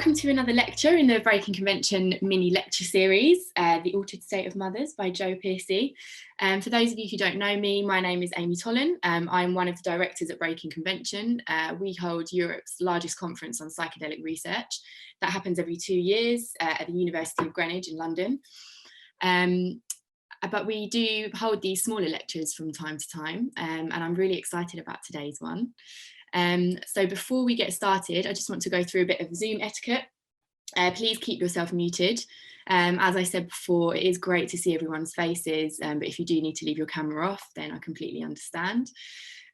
welcome to another lecture in the Breaking Convention mini lecture series, The Altered State of Mothers by Jo Piercey. For those of you who don't know me, my name is Amy Tollan. I'm one of the directors at Breaking Convention. We hold Europe's largest conference on psychedelic research that happens every 2 years at the University of Greenwich in London. But we do hold these smaller lectures from time to time, and I'm really excited about today's one. So before we get started, I just want to go through a bit of Zoom etiquette. Please keep yourself muted. As I said before, it is great to see everyone's faces, but if you do need to leave your camera off, then I completely understand.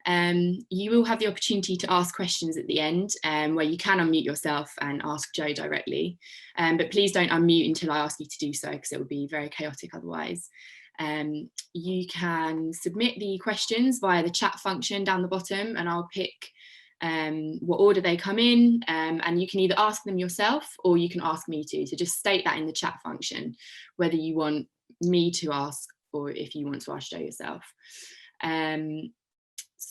You will have the opportunity to ask questions at the end, where you can unmute yourself and ask Jo directly. But please don't unmute until I ask you to do so, because it would be very chaotic otherwise. You can submit the questions via the chat function down the bottom, and I'll pick what order they come in, and you can either ask them yourself or you can ask me to. So just state that in the chat function, whether you want me to ask or if you want to ask Jo yourself.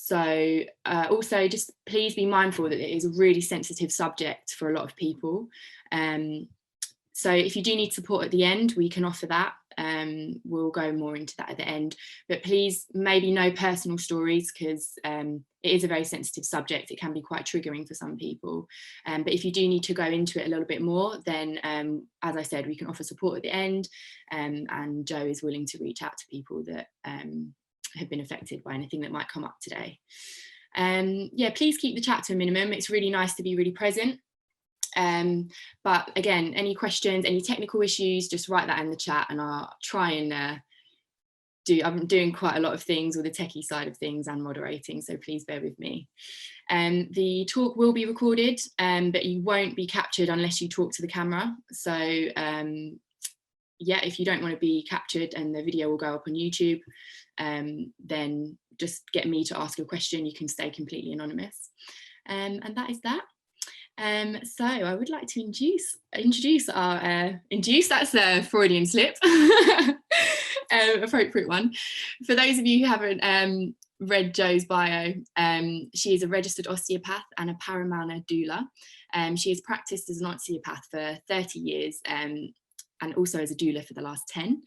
Also just please be mindful that it is a really sensitive subject for a lot of people. So if you do need support at the end, we can offer that. We'll go more into that at the end, but please maybe no personal stories, because it is a very sensitive subject. It can be quite triggering for some people, but if you do need to go into it a little bit more, then as I said, we can offer support at the end, and Jo is willing to reach out to people that have been affected by anything that might come up today. Yeah, please keep the chat to a minimum. It's really nice to be really present. But again, any questions, any technical issues, just write that in the chat, and I'll try and I'm doing quite a lot of things with the techie side of things and moderating, so please bear with me. The talk will be recorded, but you won't be captured unless you talk to the camera. So yeah, if you don't want to be captured and the video will go up on YouTube, then just get me to ask a question. You can stay completely anonymous, and that is that. So I would like to introduce our that's a Freudian slip, appropriate one. For those of you who haven't read Jo's bio, she is a registered osteopath and a paramount doula. She has practiced as an osteopath for 30 years, and also as a doula for the last 10.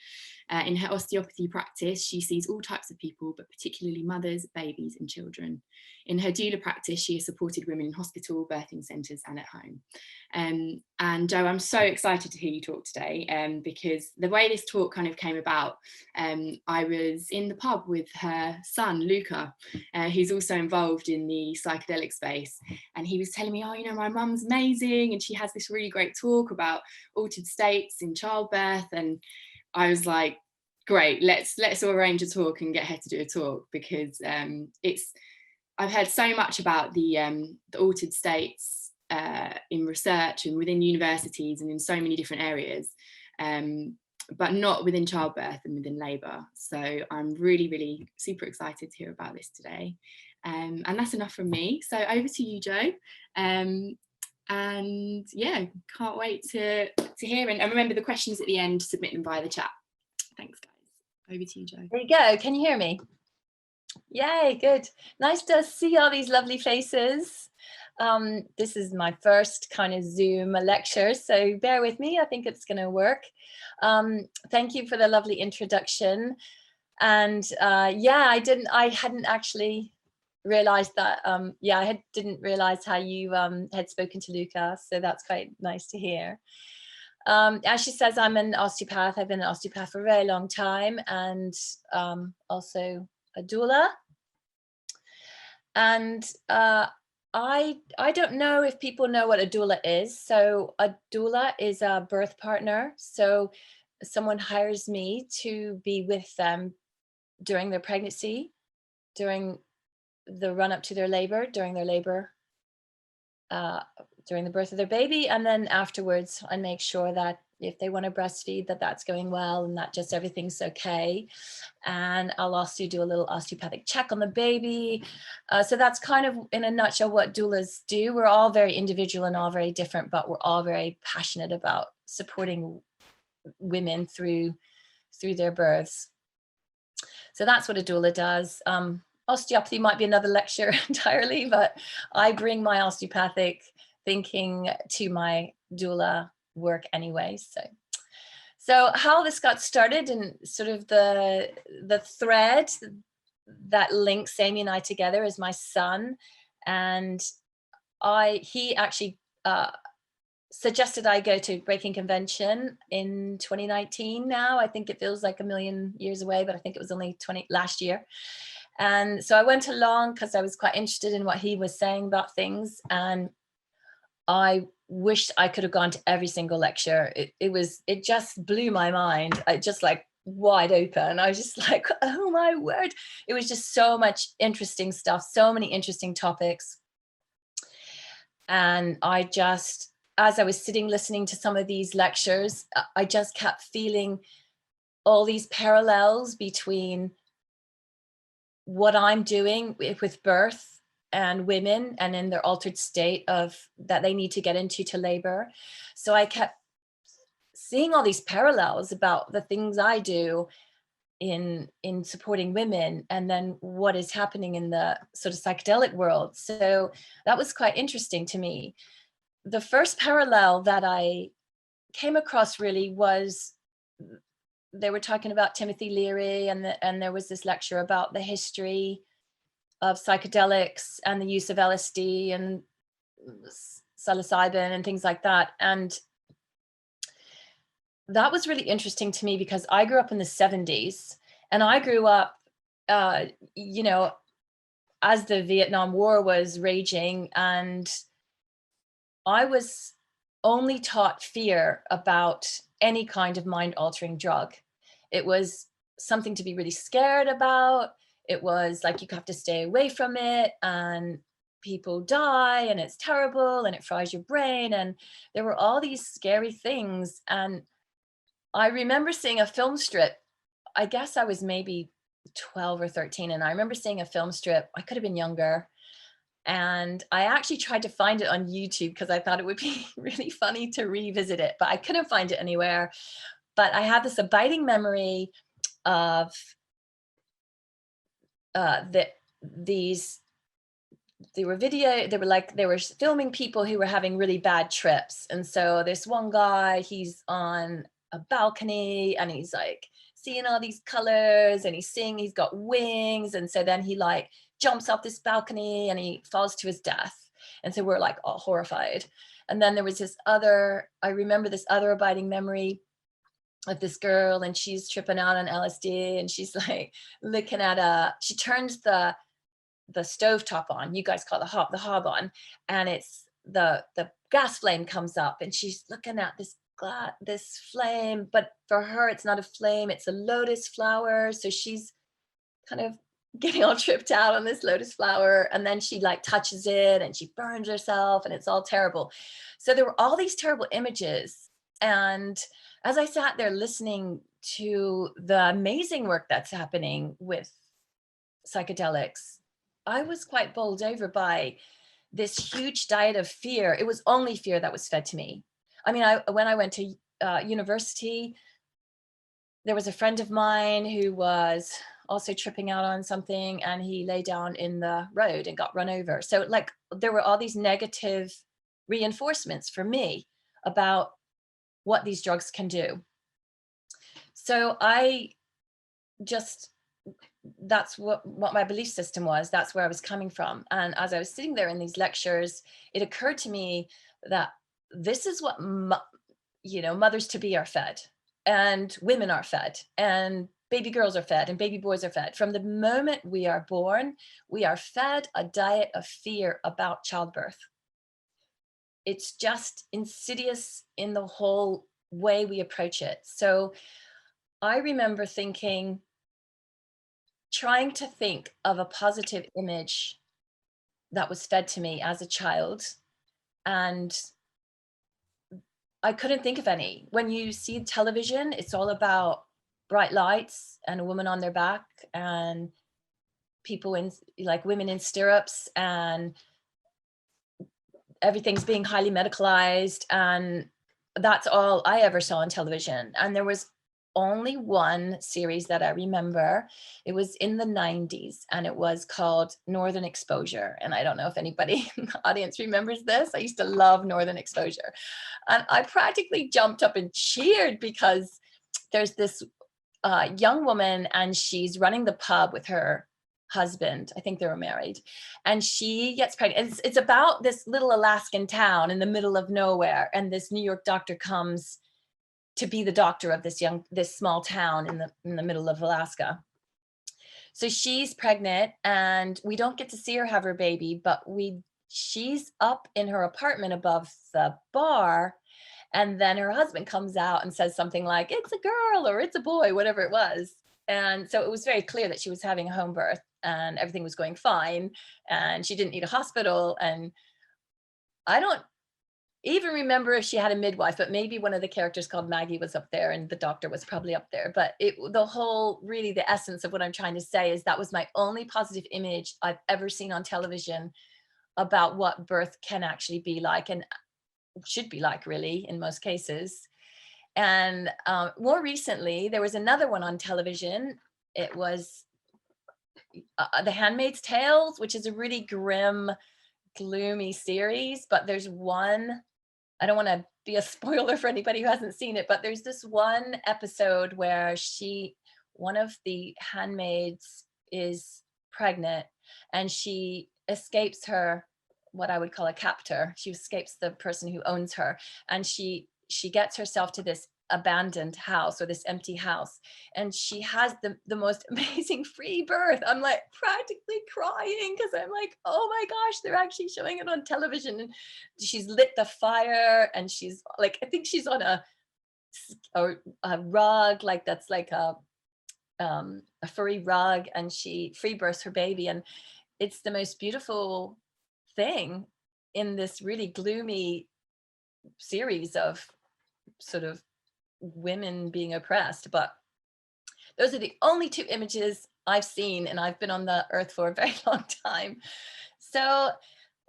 In her osteopathy practice, she sees all types of people, but particularly mothers, babies and children. In her doula practice, she has supported women in hospital, birthing centres and at home. And Jo, I'm so excited to hear you talk today, because the way this talk kind of came about, I was in the pub with her son, Luca, who's also involved in the psychedelic space. And he was telling me, oh, you know, my mum's amazing, and she has this really great talk about altered states in childbirth. And I was like, great, let's all arrange a talk and get her to do a talk, because I've heard so much about the altered states in research and within universities and in so many different areas, but not within childbirth and within labour. So I'm really, really super excited to hear about this today. And that's enough from me. So over to you, Jo. And yeah, can't wait to hear. And remember, the questions at the end, submit them via the chat. Thanks, guys. Over to you, Jo. There you go. Can you hear me? Yay, good. Nice to see all these lovely faces. This is my first kind of Zoom lecture, so bear with me. I think it's going to work. Thank you for the lovely introduction. And yeah, I hadn't actually realized that, I didn't realize how you had spoken to Luca, so that's quite nice to hear. As she says, I'm an osteopath. I've been an osteopath for a very long time, and also a doula. And I don't know if people know what a doula is. So a doula is a birth partner. So someone hires me to be with them during their pregnancy, during the run up to their labor, during their labor, during the birth of their baby, and then afterwards I make sure that if they want to breastfeed, that's going well and that just everything's okay. And I'll also do a little osteopathic check on the baby. So that's kind of in a nutshell what doulas do. We're all very individual and all very different, but we're all very passionate about supporting women through their births. So that's what a doula does. Osteopathy might be another lecture entirely, but I bring my osteopathic thinking to my doula work anyway. So how this got started, and sort of the thread that links Amy and I together is my son. And he actually suggested I go to Breaking Convention in 2019 now. I think it feels like a million years away, but I think it was only last year. And so I went along because I was quite interested in what he was saying about things. And I wished I could have gone to every single lecture. It just blew my mind. I just like wide open. I was just like, oh my word. It was just so much interesting stuff, so many interesting topics. And as I was sitting listening to some of these lectures, I just kept feeling all these parallels between what I'm doing with birth and women and in their altered state of that they need to get into to labor. So I kept seeing all these parallels about the things I do in supporting women, and then what is happening in the sort of psychedelic world. So that was quite interesting to me. The first parallel that I came across really was, they were talking about Timothy Leary, and there was this lecture about the history of psychedelics and the use of LSD and psilocybin and things like that. And that was really interesting to me because I grew up in the 70s, and I grew up, you know, as the Vietnam War was raging, and I was only taught fear about any kind of mind-altering drug. It was something to be really scared about. It was like you have to stay away from it, and people die, and it's terrible, and it fries your brain. And there were all these scary things. And I remember seeing a film strip. I guess I was maybe 12 or 13. And I remember seeing a film strip. I could have been younger. And I actually tried to find it on YouTube because I thought it would be really funny to revisit it, but I couldn't find it anywhere. But I have this abiding memory of they were filming people who were having really bad trips. And so this one guy, he's on a balcony and he's like seeing all these colors, and he's got wings. And so then he like jumps off this balcony and he falls to his death. And so we're like all horrified. And then there was I remember this other abiding memory of this girl, and she's tripping out on LSD, and she's like looking at she turns the stovetop on. You guys call it the hob on, and it's the gas flame comes up, and she's looking at this flame, but for her it's not a flame, it's a lotus flower. So she's kind of getting all tripped out on this lotus flower, and then she like touches it and she burns herself, and it's all terrible. So there were all these terrible images. And as I sat there listening to the amazing work that's happening with psychedelics, I was quite bowled over by this huge diet of fear. It was only fear that was fed to me. I mean, when I went to university, there was a friend of mine who was also tripping out on something, and he lay down in the road and got run over. So like there were all these negative reinforcements for me about what these drugs can do. So that's what my belief system was. That's where I was coming from. And as I was sitting there in these lectures, it occurred to me that this is what mothers to be are fed, and women are fed, and baby girls are fed, and baby boys are fed. From the moment we are born, we are fed a diet of fear about childbirth. It's just insidious in the whole way we approach it. So I remember trying to think of a positive image that was fed to me as a child, and I couldn't think of any. When you see television, it's all about bright lights and a woman on their back and people women in stirrups, and everything's being highly medicalized, and that's all I ever saw on television. And there was only one series that I remember. It was in the 90s and it was called Northern Exposure. And I don't know if anybody in the audience remembers this. I used to love Northern Exposure. And I practically jumped up and cheered because there's this young woman and she's running the pub with her husband. I think they were married, and she gets pregnant. It's about this little Alaskan town in the middle of nowhere, and this New York doctor comes to be the doctor of this small town in the middle of Alaska. So she's pregnant, and we don't get to see her have her baby, but she's up in her apartment above the bar. And then her husband comes out and says something like, it's a girl or it's a boy, whatever it was. And so it was very clear that she was having a home birth and everything was going fine. And she didn't need a hospital. And I don't even remember if she had a midwife, but maybe one of the characters called Maggie was up there and the doctor was probably up there. But really the essence of what I'm trying to say is that was my only positive image I've ever seen on television about what birth can actually be like. And should be like, really, in most cases. And more recently, there was another one on television. It was the Handmaid's Tales, which is a really grim, gloomy series. But there's one, I don't want to be a spoiler for anybody who hasn't seen it, but there's this one episode where one of the handmaids is pregnant and she escapes what I would call a captor. She escapes the person who owns her, and she gets herself to this abandoned house or this empty house, and she has the most amazing free birth. I'm like practically crying because I'm like, oh my gosh, they're actually showing it on television. And she's lit the fire, and she's like, I think she's on a rug, like that's like a furry rug, and she free births her baby, and it's the most beautiful thing in this really gloomy series of sort of women being oppressed. But those are the only two images I've seen, and I've been on the earth for a very long time. So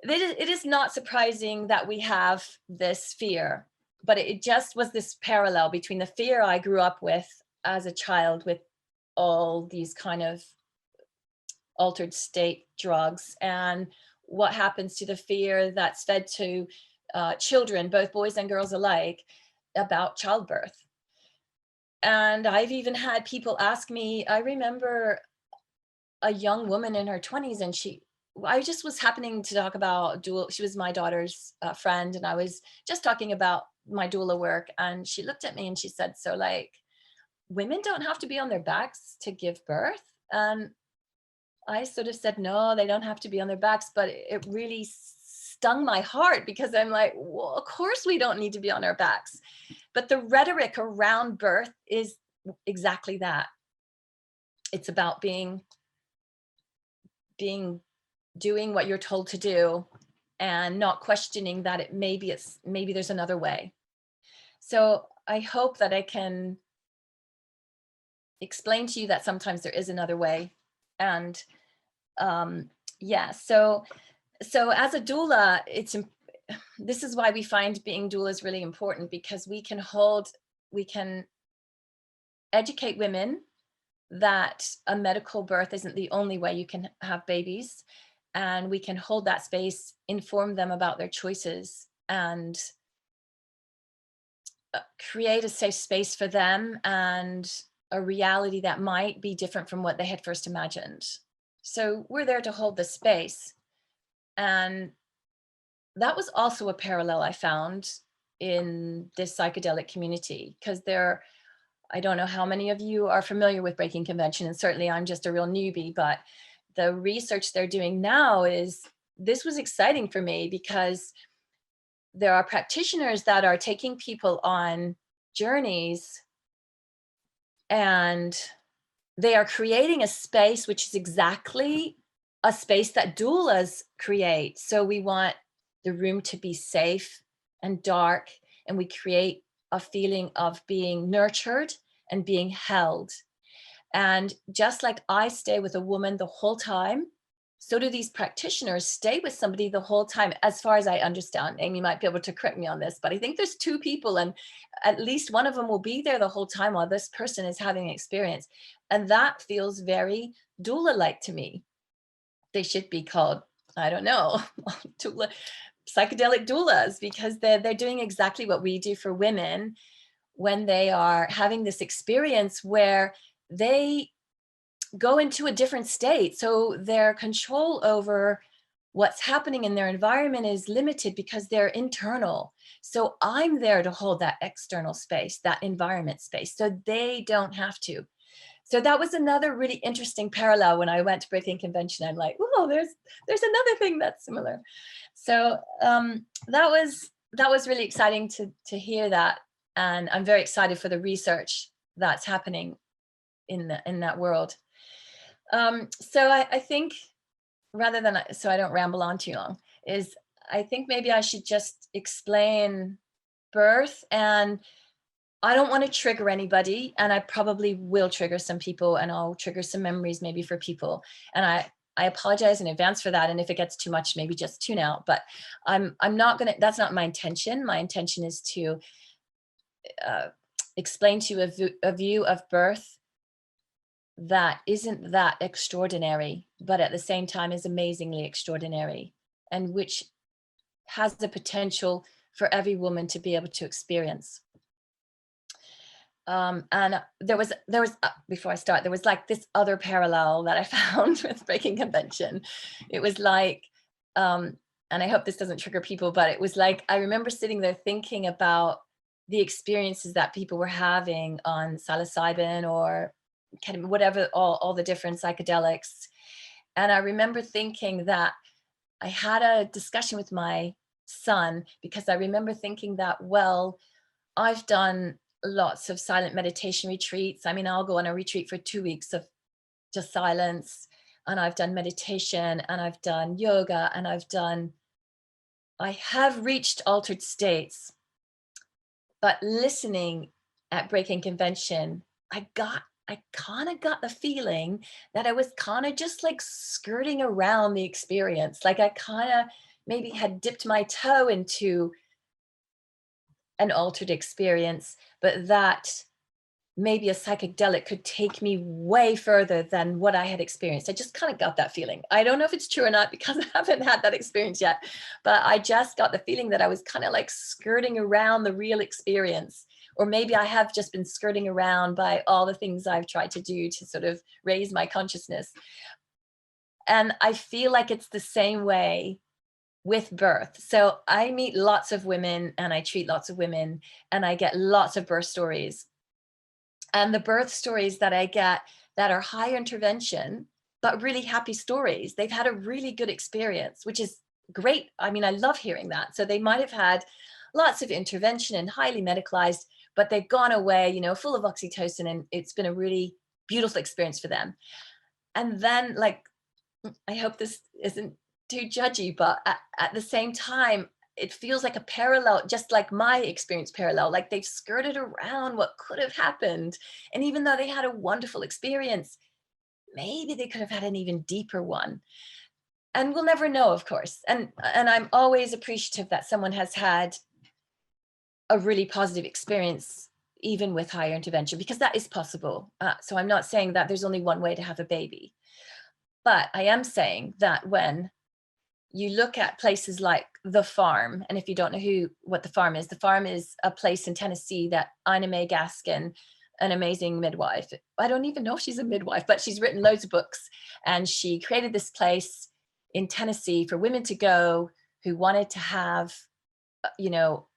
it is not surprising that we have this fear, but it just was this parallel between the fear I grew up with as a child with all these kind of altered state drugs, and what happens to the fear that's fed to children, both boys and girls alike, about childbirth. And I've even had people ask me, I remember a young woman in her 20s, and I just was happening to talk about she was my daughter's friend, and I was just talking about my doula work, and she looked at me and she said, so like, women don't have to be on their backs to give birth? And I sort of said, no, they don't have to be on their backs, but it really stung my heart because I'm like, well, of course we don't need to be on our backs. But the rhetoric around birth is exactly that. It's about doing what you're told to do and not questioning that maybe there's another way. So I hope that I can explain to you that sometimes there is another way. And yeah, so as a doula, this is why we find being doulas really important, because we can educate women that a medical birth isn't the only way you can have babies, and we can hold that space, inform them about their choices, and create a safe space for them and a reality that might be different from what they had first imagined. So we're there to hold the space. And that was also a parallel I found in this psychedelic community, because I don't know how many of you are familiar with breaking convention, and certainly I'm just a real newbie, but the research they're doing now this was exciting for me, because there are practitioners that are taking people on journeys, and they are creating a space which is exactly a space that doulas create. So we want the room to be safe and dark, and we create a feeling of being nurtured and being held. And just like I stay with a woman the whole time, so do these practitioners stay with somebody the whole time, as far as I understand. Amy might be able to correct me on this, but I think there's two people and at least one of them will be there the whole time while this person is having an experience. And that feels very doula-like to me. They should be called, I don't know, doula, psychedelic doulas, because they're doing exactly what we do for women when they are having this experience where they go into a different state. So their control over what's happening in their environment is limited because they're internal. So I'm there to hold that external space, that environment space, so they don't have to. So that was another really interesting parallel when I went to Breaking Convention. I'm like, oh, there's another thing that's similar. So that was really exciting to hear that. And I'm very excited for the research that's happening in that world. So I think, rather than, so I don't ramble on too long, is I think maybe I should just explain birth. And I don't want to trigger anybody, and I probably will trigger some people, and I'll trigger some memories maybe for people. And I apologize in advance for that. And if it gets too much, maybe just tune out. But I'm not gonna, that's not my intention. My intention is to explain to you a view of birth that isn't that extraordinary, but at the same time is amazingly extraordinary, and which has the potential for every woman to be able to experience. And there was before I start, there was like this other parallel that I found with Breaking Convention. It was like, and I hope this doesn't trigger people, but it was like, I remember sitting there thinking about the experiences that people were having on psilocybin or kind of whatever, all the different psychedelics. And I remember thinking that I had a discussion with my son, because I remember thinking that, well, I've done lots of silent meditation retreats. I mean, I'll go on a retreat for 2 weeks of just silence, and I've done meditation, and I've done yoga, and I have reached altered states. But listening at Breaking Convention, I kind of got the feeling that I was kind of just like skirting around the experience. Like I kind of maybe had dipped my toe into an altered experience, but that maybe a psychedelic could take me way further than what I had experienced. I just kind of got that feeling. I don't know if it's true or not, because I haven't had that experience yet, but I just got the feeling that I was kind of like skirting around the real experience. Or maybe I have just been skirting around by all the things I've tried to do to sort of raise my consciousness. And I feel like it's the same way with birth. So I meet lots of women and I treat lots of women, and I get lots of birth stories. And the birth stories that I get that are higher intervention, but really happy stories, they've had a really good experience, which is great. I mean, I love hearing that. So they might have had lots of intervention and highly medicalized, but they've gone away, you know, full of oxytocin, and it's been a really beautiful experience for them. And then, like, I hope this isn't too judgy, but at the same time, it feels like a parallel, just like my experience parallel, like they've skirted around what could have happened. And even though they had a wonderful experience, maybe they could have had an even deeper one. And we'll never know, of course. And I'm always appreciative that someone has had a really positive experience, even with higher intervention, because that is possible. So I'm not saying that there's only one way to have a baby, but I am saying that when you look at places like the Farm, and if you don't know what the Farm is a place in Tennessee that Ina May Gaskin, an amazing midwife, I don't even know if she's a midwife, but she's written loads of books, and she created this place in Tennessee for women to go who wanted to have, you know,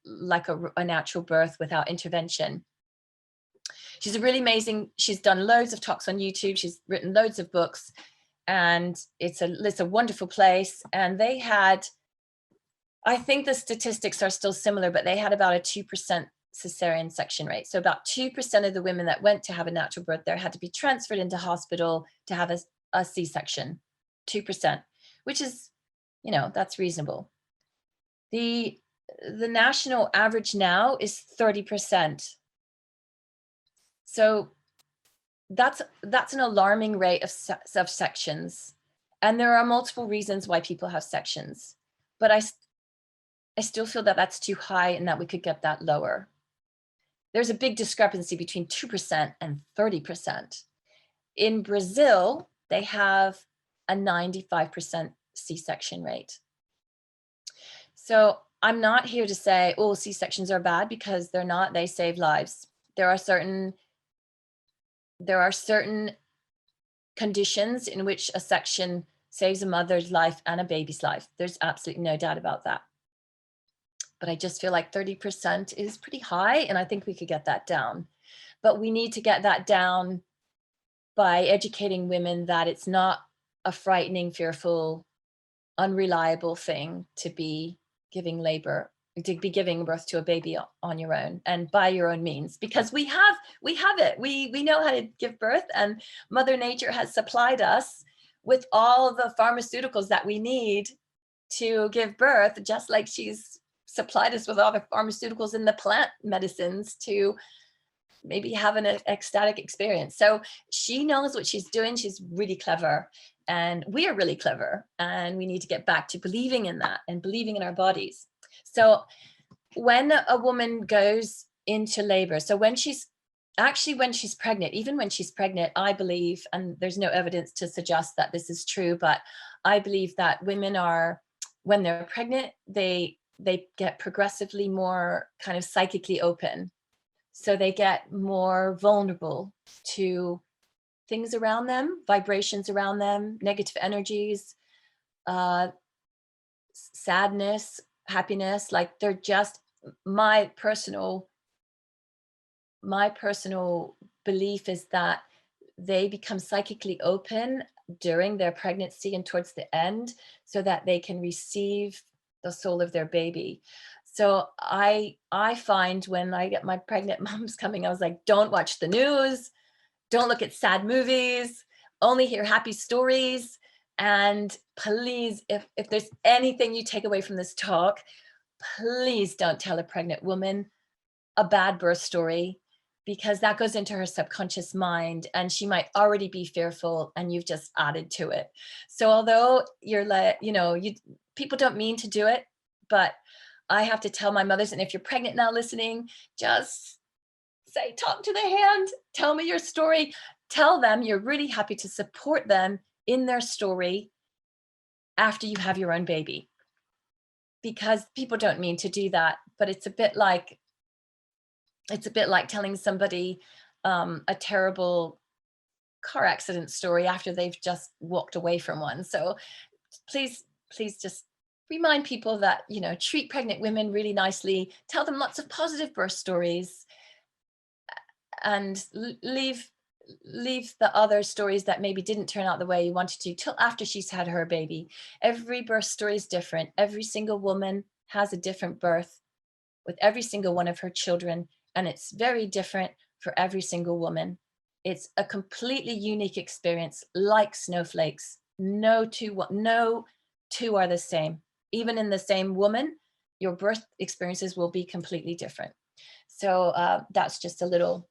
like a natural birth without intervention. She's a really amazing, she's done loads of talks on YouTube, she's written loads of books, and it's a wonderful place. And they had, I think the statistics are still similar, but they had about a 2% cesarean section rate. So about 2% of the women that went to have a natural birth there had to be transferred into hospital to have a C-section, 2%, which is, you know, that's reasonable. The national average now is 30%. So that's an alarming rate of sections. And there are multiple reasons why people have sections, but I still feel that that's too high and that we could get that lower. There's a big discrepancy between 2% and 30%. In Brazil, they have a 95% C-section rate. So I'm not here to say, oh, C-sections are bad, because they're not. They save lives. There are certain conditions in which a section saves a mother's life and a baby's life. There's absolutely no doubt about that. But I just feel like 30% is pretty high, and I think we could get that down. But we need to get that down by educating women that it's not a frightening, fearful, unreliable thing to be giving birth to a baby on your own and by your own means, because we have it. We know how to give birth, and Mother Nature has supplied us with all the pharmaceuticals that we need to give birth, just like she's supplied us with all the pharmaceuticals in the plant medicines to maybe have an ecstatic experience. So she knows what she's doing. She's really clever, and we are really clever, and we need to get back to believing in that and believing in our bodies. So when a woman goes into labor, so when she's pregnant, even when she's pregnant, I believe, and there's no evidence to suggest that this is true, but I believe that women are, when they're pregnant, they get progressively more kind of psychically open. So they get more vulnerable to things around them, vibrations around them, negative energies, sadness, happiness. Like, they're just, my personal belief is that they become psychically open during their pregnancy and towards the end, so that they can receive the soul of their baby. So I find when I get my pregnant moms coming, I was like, don't watch the news, don't look at sad movies, only hear happy stories. And please, if there's anything you take away from this talk, please don't tell a pregnant woman a bad birth story, because that goes into her subconscious mind, and she might already be fearful, and you've just added to it. So although you're like, people don't mean to do it, but I have to tell my mothers, and if you're pregnant now listening, just say, talk to the hand, tell me your story, tell them you're really happy to support them in their story after you have your own baby. Because people don't mean to do that, but it's a bit like telling somebody a terrible car accident story after they've just walked away from one. So please just remind people that, treat pregnant women really nicely, tell them lots of positive birth stories, and leave the other stories that maybe didn't turn out the way you wanted to till after she's had her baby. Every birth story is different. Every single woman has a different birth with every single one of her children, and it's very different for every single woman. It's a completely unique experience, like snowflakes. No two are the same. Even in the same woman, your birth experiences will be completely different. So that's just a little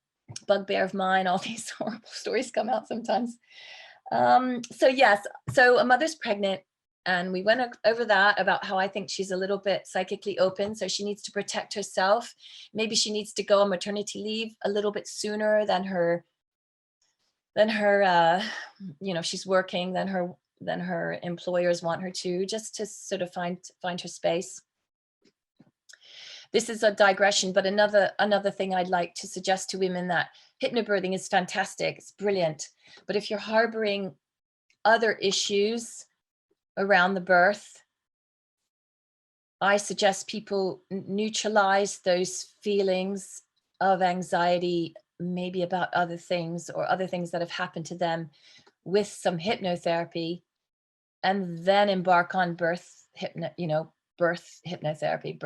bugbear of mine. All these horrible stories come out sometimes. So yes, so a mother's pregnant, and we went over that, about how I think she's a little bit psychically open, so she needs to protect herself. Maybe she needs to go on maternity leave a little bit sooner than her she's working, than her employers want her to, just to sort of find her space. This is a digression, but another thing I'd like to suggest to women, that hypnobirthing is fantastic, it's brilliant, but if you're harboring other issues around the birth, I suggest people neutralize those feelings of anxiety, maybe about other things or other things that have happened to them, with some hypnotherapy, and then embark on birth hypnotherapy,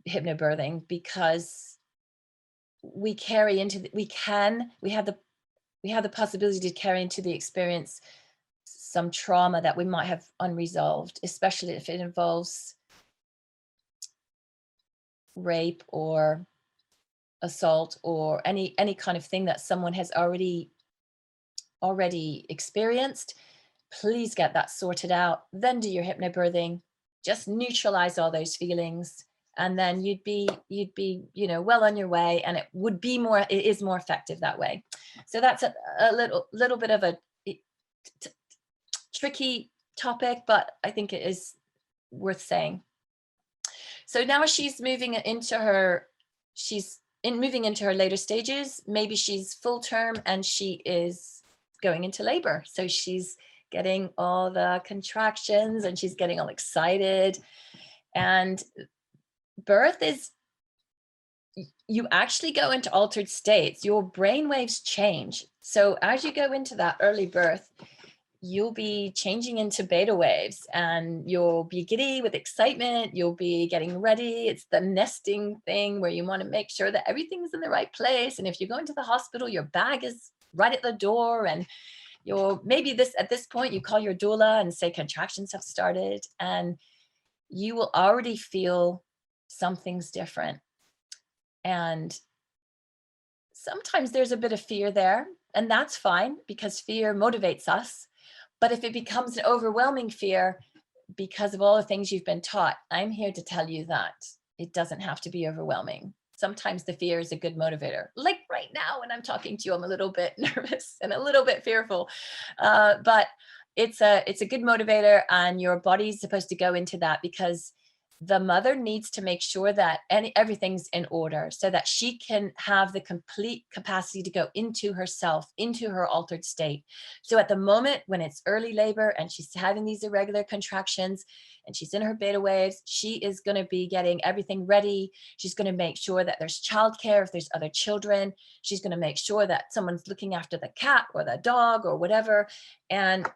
hypnobirthing, because we have the possibility to carry into the experience some trauma that we might have unresolved, especially if it involves rape or assault or any kind of thing that someone has already already experienced, please get that sorted out. Then do your hypnobirthing, just neutralize all those feelings. And then you'd be, you know, well on your way, and it is more effective that way. So that's a little bit of a tricky topic, but I think it is worth saying. So now she's moving into her later stages. Maybe she's full term and she is going into labor. So she's getting all the contractions and she's getting all excited. And birth is, you actually go into altered states. Your brain waves change. So as you go into that early birth, you'll be changing into beta waves and you'll be giddy with excitement. You'll be getting ready. It's the nesting thing where you want to make sure that everything's in the right place. And if you're going to the hospital, your bag is right at the door, and at this point you call your doula and say contractions have started, and you will already feel something's different. And sometimes there's a bit of fear there, and that's fine because fear motivates us. But if it becomes an overwhelming fear because of all the things you've been taught, I'm here to tell you that it doesn't have to be overwhelming. Sometimes the fear is a good motivator. Like right now when I'm talking to you, I'm a little bit nervous and a little bit fearful, but it's a good motivator, and your body's supposed to go into that because the mother needs to make sure that everything's in order so that she can have the complete capacity to go into herself, into her altered state. So at the moment when it's early labor and she's having these irregular contractions and she's in her beta waves, she is going to be getting everything ready. She's going to make sure that there's childcare if there's other children. She's going to make sure that someone's looking after the cat or the dog or whatever. And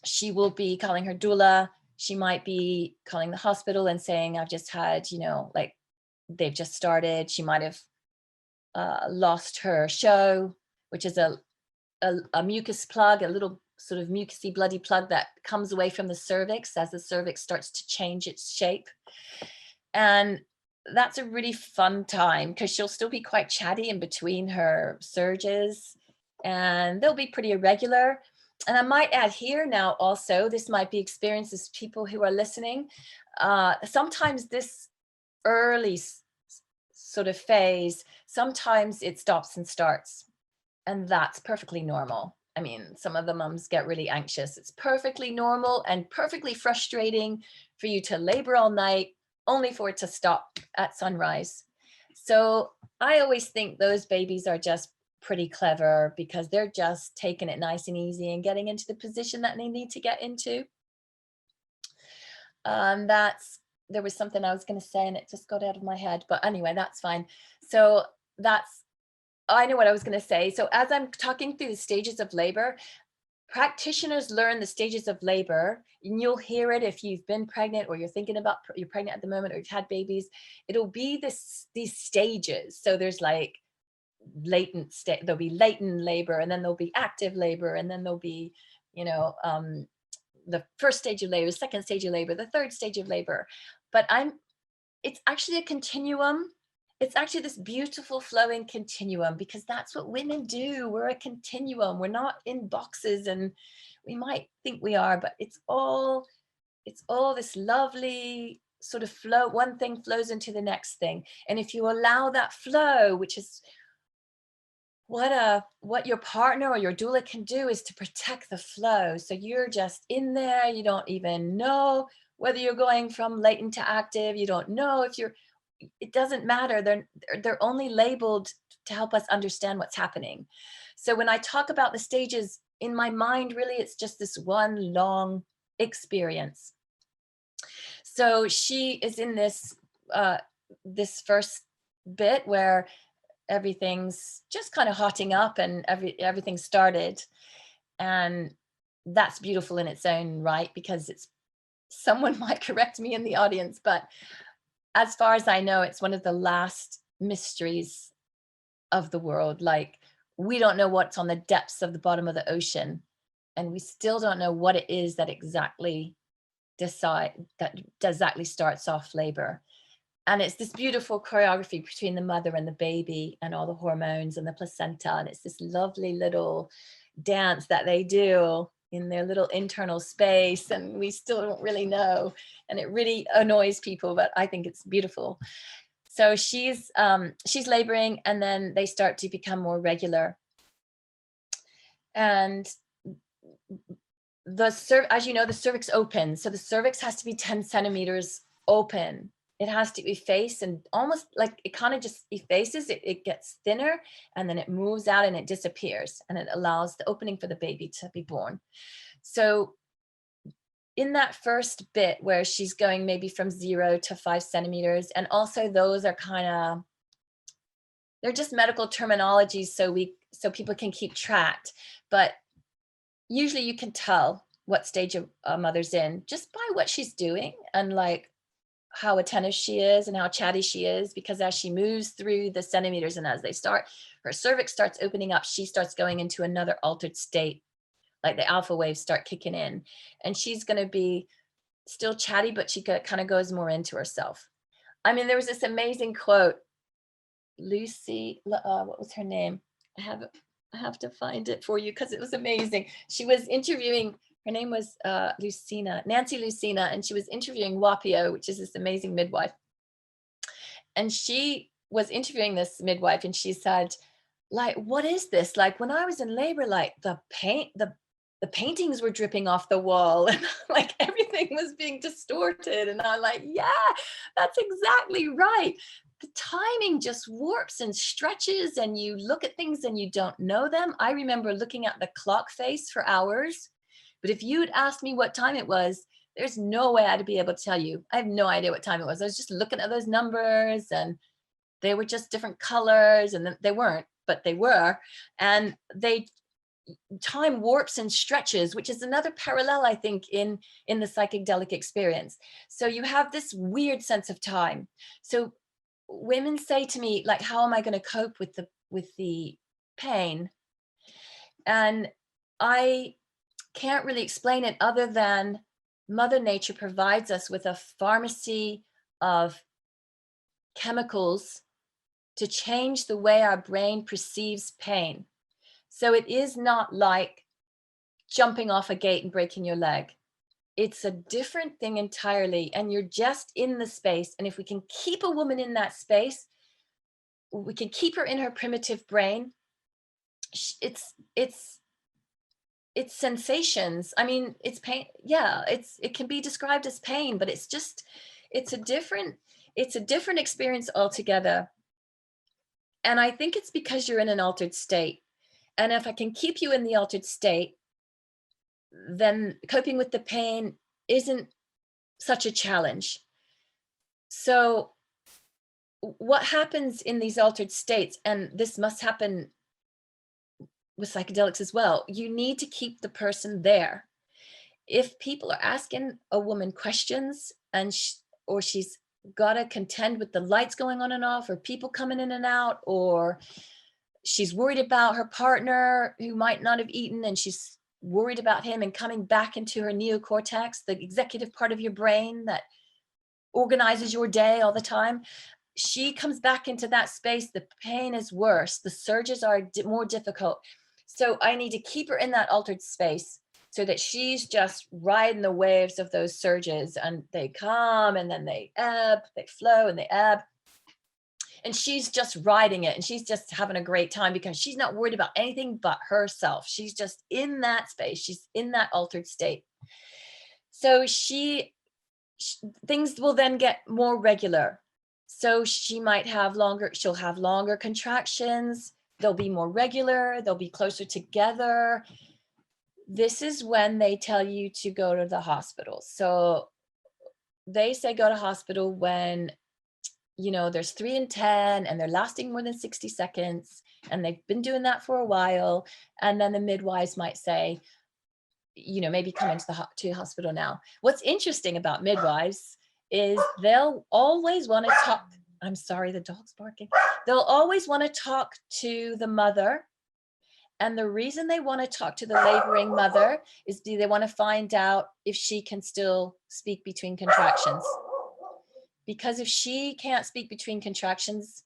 she will be calling her doula. She might be calling the hospital and saying, I've just had, like they've just started. She might have lost her show, which is a mucus plug, a little sort of mucusy bloody plug that comes away from the cervix as the cervix starts to change its shape. And that's a really fun time because she'll still be quite chatty in between her surges, and they'll be pretty irregular. And I might add here now also, this might be experiences people who are listening. Sometimes this early sort of phase, sometimes it stops and starts, and that's perfectly normal. I mean, some of the mums get really anxious. It's perfectly normal and perfectly frustrating for you to labor all night only for it to stop at sunrise. So I always think those babies are just pretty clever because they're just taking it nice and easy and getting into the position that they need to get into. There was something I was going to say and it just got out of my head, but anyway, that's fine. So I know what I was going to say. So as I'm talking through the stages of labor, practitioners learn the stages of labor, and you'll hear it if you've been pregnant or you're thinking about you're pregnant at the moment or you've had babies. It'll be these stages. So there's like there'll be latent labor, and then there'll be active labor, and then there'll be the first stage of labor, the second stage of labor, the third stage of labor. But it's actually a continuum. It's actually this beautiful flowing continuum, because that's what women do. We're a continuum. We're not in boxes, and we might think we are, but it's all this lovely sort of flow. One thing flows into the next thing. And if you allow that flow, which is what your partner or your doula can do, is to protect the flow. So you're just in there. You don't even know whether you're going from latent to active. You don't know if it doesn't matter. They're only labeled to help us understand what's happening. So when I talk about the stages in my mind, really, it's just this one long experience. So she is in this first bit where everything's just kind of hotting up and everything started. And that's beautiful in its own right, because someone might correct me in the audience, but as far as I know, it's one of the last mysteries of the world. Like, we don't know what's on the depths of the bottom of the ocean, and we still don't know what it is that exactly starts off labor. And it's this beautiful choreography between the mother and the baby and all the hormones and the placenta. And it's this lovely little dance that they do in their little internal space, and we still don't really know, and it really annoys people, but I think it's beautiful. So she's laboring, and then they start to become more regular. And as you know, the cervix opens. So the cervix has to be 10 centimeters open. It has to efface, and almost like it kind of just effaces, it gets thinner, and then it moves out and it disappears, and it allows the opening for the baby to be born. So in that first bit where she's going maybe from 0 to 5 centimeters, and also those are they're just medical terminologies so people can keep track, but usually you can tell what stage a mother's in just by what she's doing, and like how attentive she is and how chatty she is, because as she moves through the centimeters and as they start, her cervix starts opening up, she starts going into another altered state, like the alpha waves start kicking in, and she's going to be still chatty, but she kind of goes more into herself. I mean, there was this amazing quote, Lucy, what was her name? I have to find it for you because it was amazing. She was interviewing, her name was Nancy Lucina, and she was interviewing Wapio, which is this amazing midwife. And she was interviewing this midwife, and she said, like, what is this? Like, when I was in labor, like the paintings were dripping off the wall, and like everything was being distorted. And I'm like, yeah, that's exactly right. The timing just warps and stretches, and you look at things and you don't know them. I remember looking at the clock face for hours, but if you'd asked me what time it was, there's no way I'd be able to tell you. I have no idea what time it was. I was just looking at those numbers, and they were just different colors, and they weren't, but they were. And time warps and stretches, which is another parallel, I think, in the psychedelic experience. So you have this weird sense of time. So women say to me, like, how am I going to cope with the pain? And I can't really explain it other than Mother Nature provides us with a pharmacy of chemicals to change the way our brain perceives pain. So it is not like jumping off a gate and breaking your leg. It's a different thing entirely, and you're just in the space. And if we can keep a woman in that space, we can keep her in her primitive brain. It's sensations. I mean, it's pain. Yeah, it can be described as pain, but it's a different experience altogether. And I think it's because you're in an altered state. And if I can keep you in the altered state, then coping with the pain isn't such a challenge. So what happens in these altered states, and this must happen with psychedelics as well, you need to keep the person there. If people are asking a woman questions and she's got to contend with the lights going on and off, or people coming in and out, or she's worried about her partner who might not have eaten, and she's worried about him, and coming back into her neocortex, the executive part of your brain that organizes your day all the time, she comes back into that space, the pain is worse, the surges are more difficult. So I need to keep her in that altered space so that she's just riding the waves of those surges, and they come and then they ebb, they flow and they ebb. And she's just riding it, and she's just having a great time because she's not worried about anything but herself. She's just in that space. She's in that altered state. So things will then get more regular. So she'll have longer contractions. They'll be more regular. They'll be closer together. This is when they tell you to go to the hospital. So they say go to hospital when, there's 3 and 10 and they're lasting more than 60 seconds and they've been doing that for a while. And then the midwives might say, maybe come into to hospital now. What's interesting about midwives is they'll always want to talk. I'm sorry, the dog's barking. They'll always want to talk to the mother. And the reason they want to talk to the laboring mother is they want to find out if she can still speak between contractions. Because if she can't speak between contractions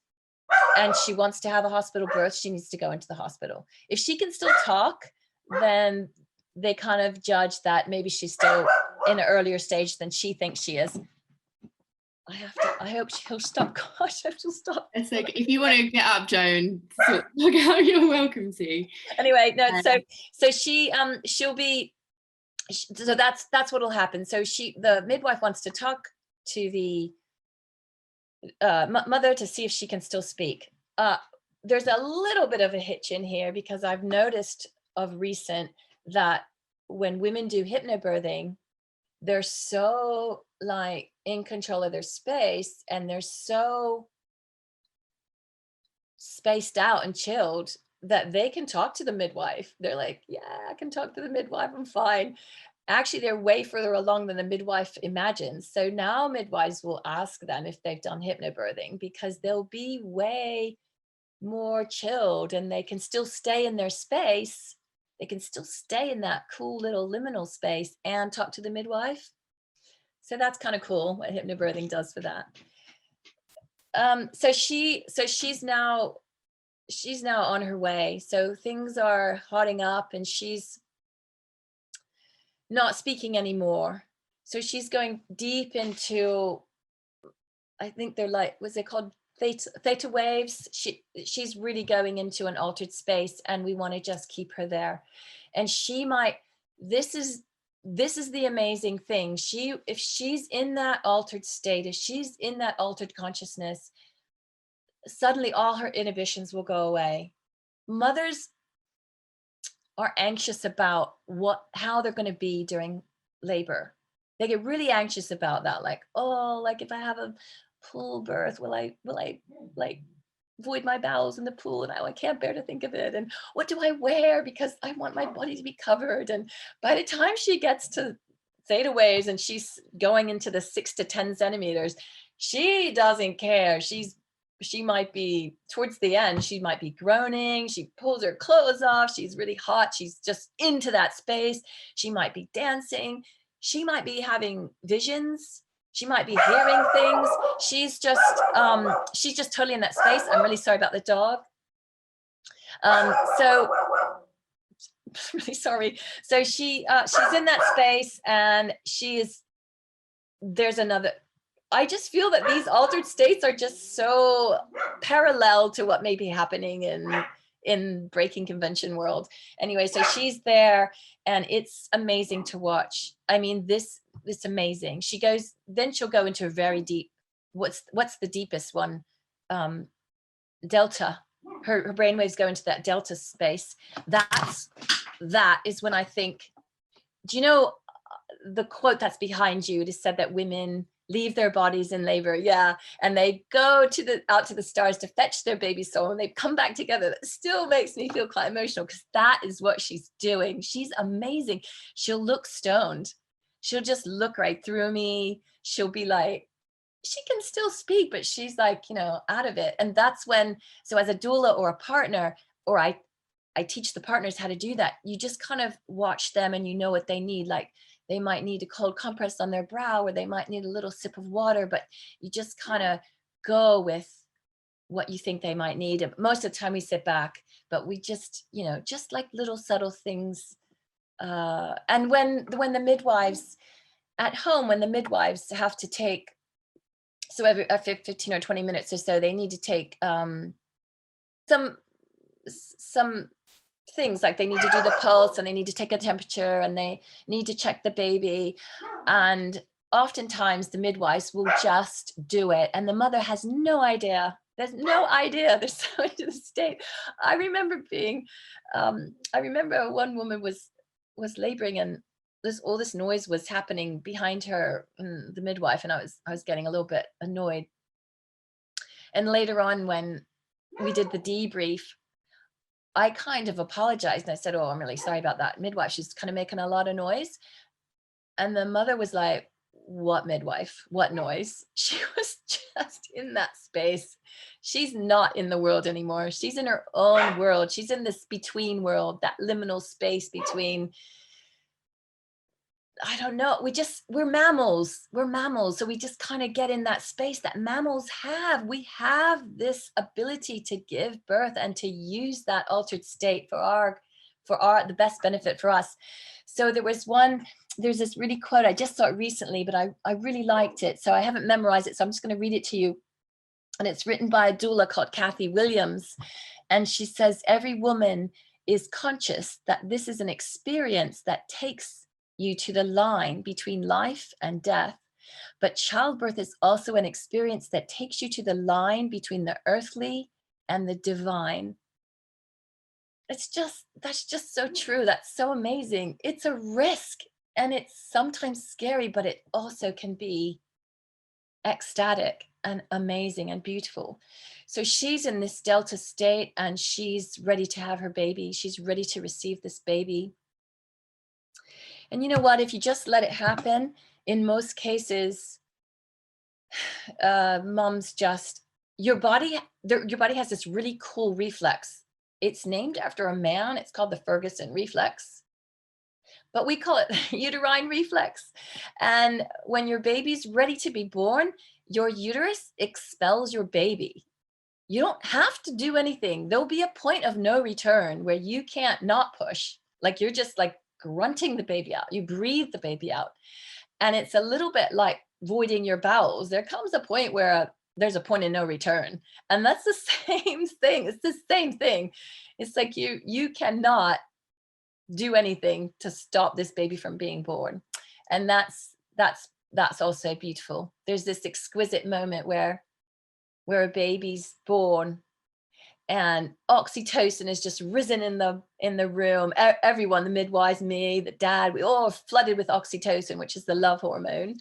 and she wants to have a hospital birth, she needs to go into the hospital. If she can still talk, then they kind of judge that maybe she's still in an earlier stage than she thinks she is. I hope she'll stop. Gosh, I hope she'll stop. It's like, if you want to get up, Joan, look how you're welcome to. Anyway, no, so she'll be, so that's what'll happen. So the midwife wants to talk to the mother to see if she can still speak. There's a little bit of a hitch in here, because I've noticed of recent that when women do hypnobirthing, they're so like in control of their space, and they're so spaced out and chilled that they can talk to the midwife. They're like, yeah, I can talk to the midwife, I'm fine. Actually, they're way further along than the midwife imagines. So now midwives will ask them if they've done hypnobirthing, because they'll be way more chilled, and they can still stay in their space. They can still stay in that cool little liminal space and talk to the midwife. So that's kind of cool what hypnobirthing does for that. So she's now on her way. So things are hotting up, and she's not speaking anymore. So she's going deep into, I think they're like, what's it called? Theta waves. She's really going into an altered space, and we want to just keep her there. And she might, this is the amazing thing. If she's in that altered state, if she's in that altered consciousness, suddenly all her inhibitions will go away. Mothers are anxious about how they're going to be during labor. They get really anxious about that. Like, oh, like if I have a pool birth, will I like void my bowels in the pool, and I can't bear to think of it, and what do I wear because I want my body to be covered. And by the time she gets to theta waves and she's going into the 6 to 10 centimeters, she doesn't care. She might be towards the end, she might be groaning, she pulls her clothes off, she's really hot, she's just into that space. She might be dancing, she might be having visions, she might be hearing things. She's just totally in that space. I'm really sorry about the dog. So really sorry. So she's in that space, and there's another. I just feel that these altered states are just so parallel to what may be happening in breaking convention world. Anyway, so she's there, and it's amazing to watch. I mean, it's amazing. She'll go into a very deep, what's the deepest one? Delta. Her brainwaves go into that delta space. That is when I think, do you know the quote that's behind you? It is said that women leave their bodies in labor, yeah, and they go out to the stars to fetch their baby soul, and they come back together. That still makes me feel quite emotional, because that is what she's doing. She's amazing. She'll look stoned. She'll just look right through me. She'll be like, she can still speak, but she's like, out of it. And that's when, so as a doula or a partner, or I teach the partners how to do that. You just kind of watch them, and you know what they need. Like, they might need a cold compress on their brow, or they might need a little sip of water, but you just kind of go with what you think they might need. And most of the time we sit back, but we just, just like little subtle things. And when the midwives at home, when the midwives have to take, so every 15 or 20 minutes or so, they need to take some things, like they need to do the pulse, and they need to take a temperature, and they need to check the baby. And oftentimes the midwives will just do it, and the mother has no idea. There's no idea. They're so into the state. I remember one woman was laboring, and all this noise was happening behind her, the midwife, and I was getting a little bit annoyed. And later on, when we did the debrief, I kind of apologized, and I said, oh, I'm really sorry about that midwife. She's kind of making a lot of noise. And the mother was like, what midwife? What noise? She was just in that space. She's not in the world anymore. She's in her own world. She's in this between world, that liminal space between, I don't know. We're mammals. We're mammals. So we just kind of get in that space that mammals have. We have this ability to give birth and to use that altered state for the best benefit for us. So there's this really quote, I just saw it recently, but I really liked it. So I haven't memorized it, so I'm just going to read it to you. And it's written by a doula called Kathy Williams. And she says, every woman is conscious that this is an experience that takes you to the line between life and death. But childbirth is also an experience that takes you to the line between the earthly and the divine. That's just so true. That's so amazing. It's a risk, and it's sometimes scary, but it also can be ecstatic and amazing and beautiful. So she's in this delta state, and she's ready to have her baby. She's ready to receive this baby. And you know what? If you just let it happen, in most cases, moms just, your body has this really cool reflex. It's named after a man. It's called the Ferguson reflex, but we call it uterine reflex. And when your baby's ready to be born, your uterus expels your baby. You don't have to do anything. There'll be a point of no return where you can't not push. Like you're just like grunting the baby out. You breathe the baby out. And it's a little bit like voiding your bowels. There comes a point where there's a point of no return. And that's the same thing. It's the same thing. It's like you cannot do anything to stop this baby from being born. And that's also beautiful. There's this exquisite moment where a baby's born and oxytocin is just risen in the room. Everyone, the midwives, me, the dad, we all are flooded with oxytocin, which is the love hormone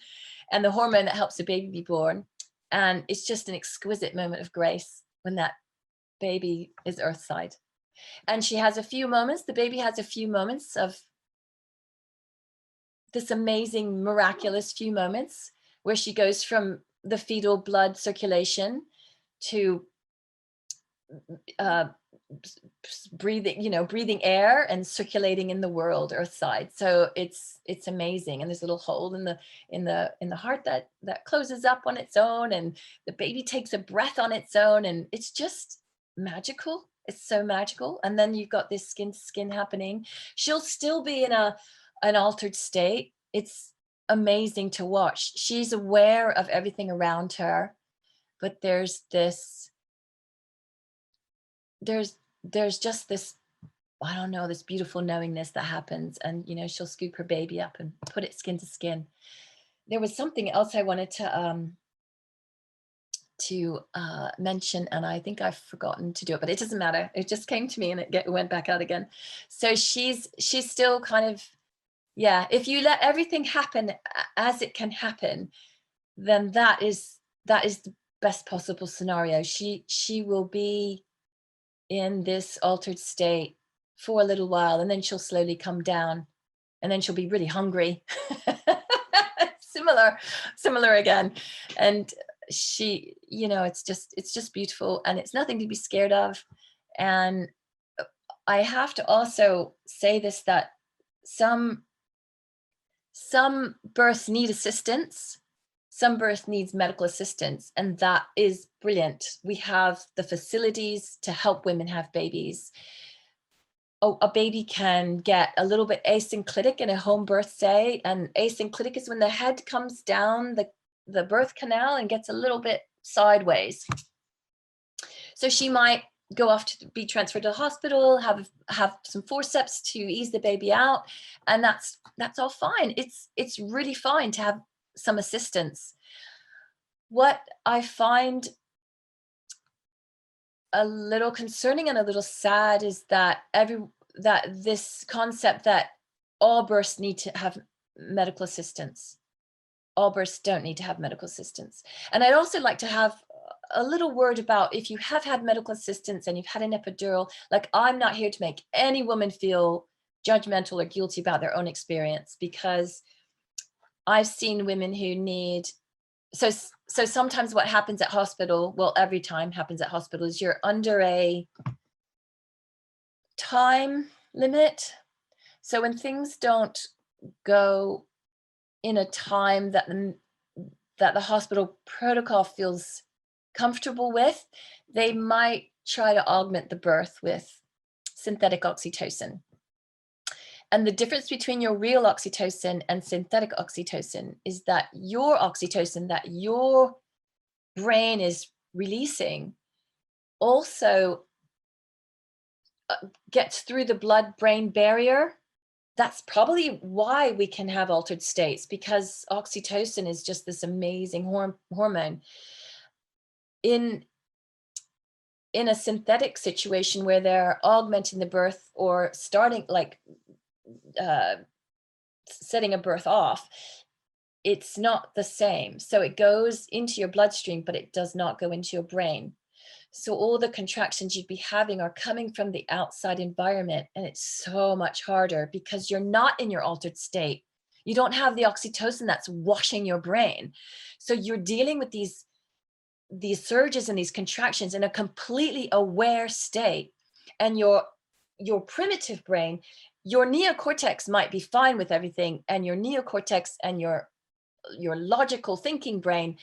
and the hormone that helps the baby be born. And it's just an exquisite moment of grace when that baby is earthside. And she has a few moments, the baby has a few moments of this amazing, miraculous few moments where she goes from the fetal blood circulation to breathing air and circulating in the world earthside. So it's amazing. And there's a little hole in the heart that closes up on its own, and the baby takes a breath on its own, and it's just magical. It's so magical. And then you've got this skin to skin happening. She'll still be in an altered state. It's amazing to watch. She's aware of everything around her, but there's just this, I don't know, this beautiful knowingness that happens. And, she'll scoop her baby up and put it skin to skin. There was something else I wanted to mention, and I think I've forgotten to do it, but it doesn't matter. It just came to me and it went back out again. So she's still kind of, yeah, if you let everything happen as it can happen, then that is the best possible scenario. She will be in this altered state for a little while, and then she'll slowly come down, and then she'll be really hungry. similar again. And she, it's just beautiful, and it's nothing to be scared of. And I have to also say this, that some births need assistance. Some birth needs medical assistance, and that is brilliant. We have the facilities to help women have babies. Oh, a baby can get a little bit asynclitic in a home birth state, and asynclitic is when the head comes down the birth canal and gets a little bit sideways. So she might go off to be transferred to the hospital, have some forceps to ease the baby out, and that's all fine. It's really fine to have some assistance. What I find a little concerning and a little sad is that this concept that all births need to have medical assistance. All births don't need to have medical assistance. And I'd also like to have a little word about, if you have had medical assistance and you've had an epidural, like, I'm not here to make any woman feel judgmental or guilty about their own experience, because I've seen women who need, so sometimes what happens at hospital, well, every time happens at hospital, is you're under a time limit. So when things don't go in a time that the hospital protocol feels comfortable with, they might try to augment the birth with synthetic oxytocin. And the difference between your real oxytocin and synthetic oxytocin is that your oxytocin that your brain is releasing also gets through the blood-brain barrier. That's probably why we can have altered states, because oxytocin is just this amazing hormone. In a synthetic situation where they're augmenting the birth or starting, like setting a birth off, it's not the same. So it goes into your bloodstream, but it does not go into your brain. So all the contractions you'd be having are coming from the outside environment, and it's so much harder because you're not in your altered state. You don't have the oxytocin that's washing your brain. So you're dealing with these surges and these contractions in a completely aware state. And your primitive brain, your neocortex might be fine with everything, and your neocortex and your logical thinking brain